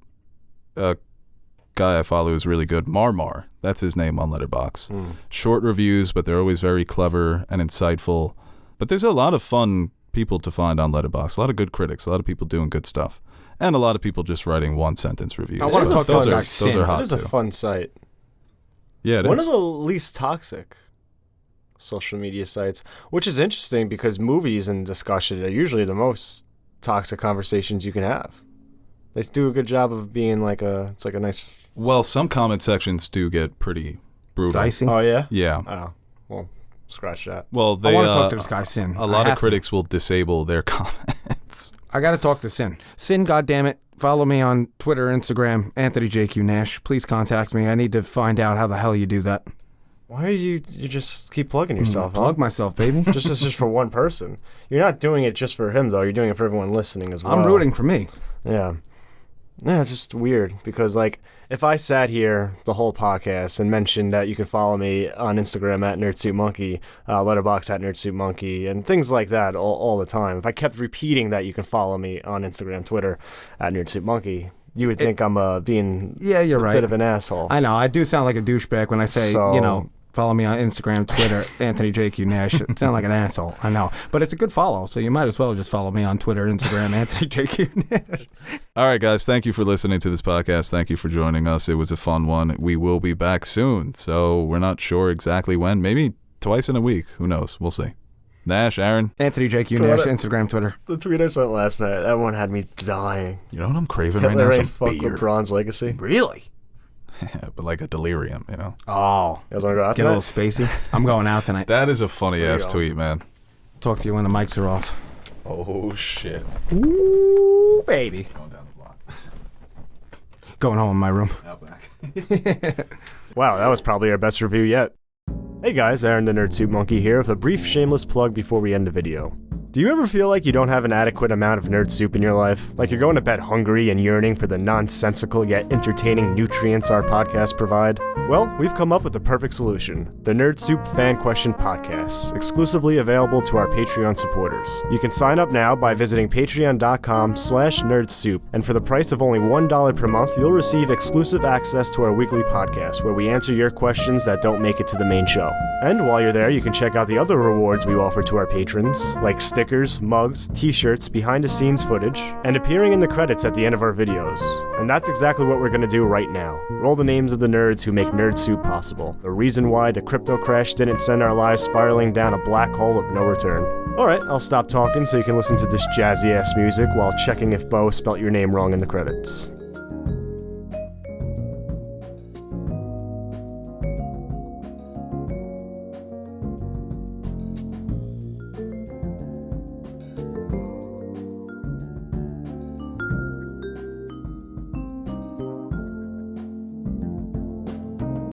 guy I follow is really good, Marmar. That's his name on Letterboxd. Short reviews, but they're always very clever and insightful. But there's a lot of fun people to find on Letterboxd. A lot of good critics, a lot of people doing good stuff, and a lot of people just writing 1-sentence reviews. I want to talk to those this are guy those Sin. are It hot is a too. fun site. Yeah, it One is. of the least toxic social media sites, which is interesting because movies and discussion are usually the most toxic conversations you can have. They do a good job of being it's like a nice. Well, some comment sections do get pretty brutal. Dicey. Oh yeah. Yeah. Oh well, scratch that. Well, they I want to talk to this guy, Sin. a lot I of have to. critics will disable their comments. I got to talk to Sin. Sin, goddammit. Follow me on Twitter, Instagram, Anthony JQ Nash. Please contact me. I need to find out how the hell you do that. Why are you just keep plugging yourself? huh? Plug myself, baby. just for one person. You're not doing it just for him though. You're doing it for everyone listening as well. I'm rooting for me. Yeah. Yeah, it's just weird because, like, if I sat here the whole podcast and mentioned that you can follow me on Instagram at NerdSuitMonkey, Letterboxd at NerdSuitMonkey, and things like that all the time, if I kept repeating that you can follow me on Instagram, Twitter at NerdSuitMonkey, you would think I'm being Yeah, you're a right. bit of an asshole. I know. I do sound like a douchebag when I say, So- follow me on Instagram, Twitter, Anthony JQ Nash. I sound like an asshole. I know. But it's a good follow, so you might as well just follow me on Twitter, Instagram, Anthony JQ Nash. All right, guys. Thank you for listening to this podcast. Thank you for joining us. It was a fun one. We will be back soon. So we're not sure exactly when. Maybe twice in a week. Who knows? We'll see. Nash, Aaron, Anthony JQ Nash, Instagram, Twitter. The tweet I sent last night, that one had me dying. you know what I'm craving right Hitler now? ain't Some fuck beer. with Bronze Legacy. Really? But like a delirium, you know? Oh. You guys want to go out Get a tonight? little spacey. I'm going out tonight. That is a funny There you ass go. tweet, man. Talk to you when the mics are off. Oh, shit. Ooh, baby. Going down the block. Going home in my room. Out back. Wow, that was probably our best review yet. Hey guys, Aaron the Nerd Soup Monkey here with a brief shameless plug before we end the video. Do you ever feel like you don't have an adequate amount of nerd soup in your life? Like you're going to bed hungry and yearning for the nonsensical yet entertaining nutrients our podcasts provide? Well, we've come up with the perfect solution. The Nerd Soup Fan Question Podcasts, exclusively available to our Patreon supporters. You can sign up now by visiting patreon.com/nerdsoup, and for the price of only $1 per month, you'll receive exclusive access to our weekly podcast where we answer your questions that don't make it to the main show. And while you're there, you can check out the other rewards we offer to our patrons, like stickers, mugs, t-shirts, behind-the-scenes footage, and appearing in the credits at the end of our videos. And that's exactly what we're going to do right now. Roll the names of the nerds who make Nerd Soup possible. The reason why the crypto crash didn't send our lives spiraling down a black hole of no return. Alright, I'll stop talking so you can listen to this jazzy-ass music while checking if Beau spelt your name wrong in the credits.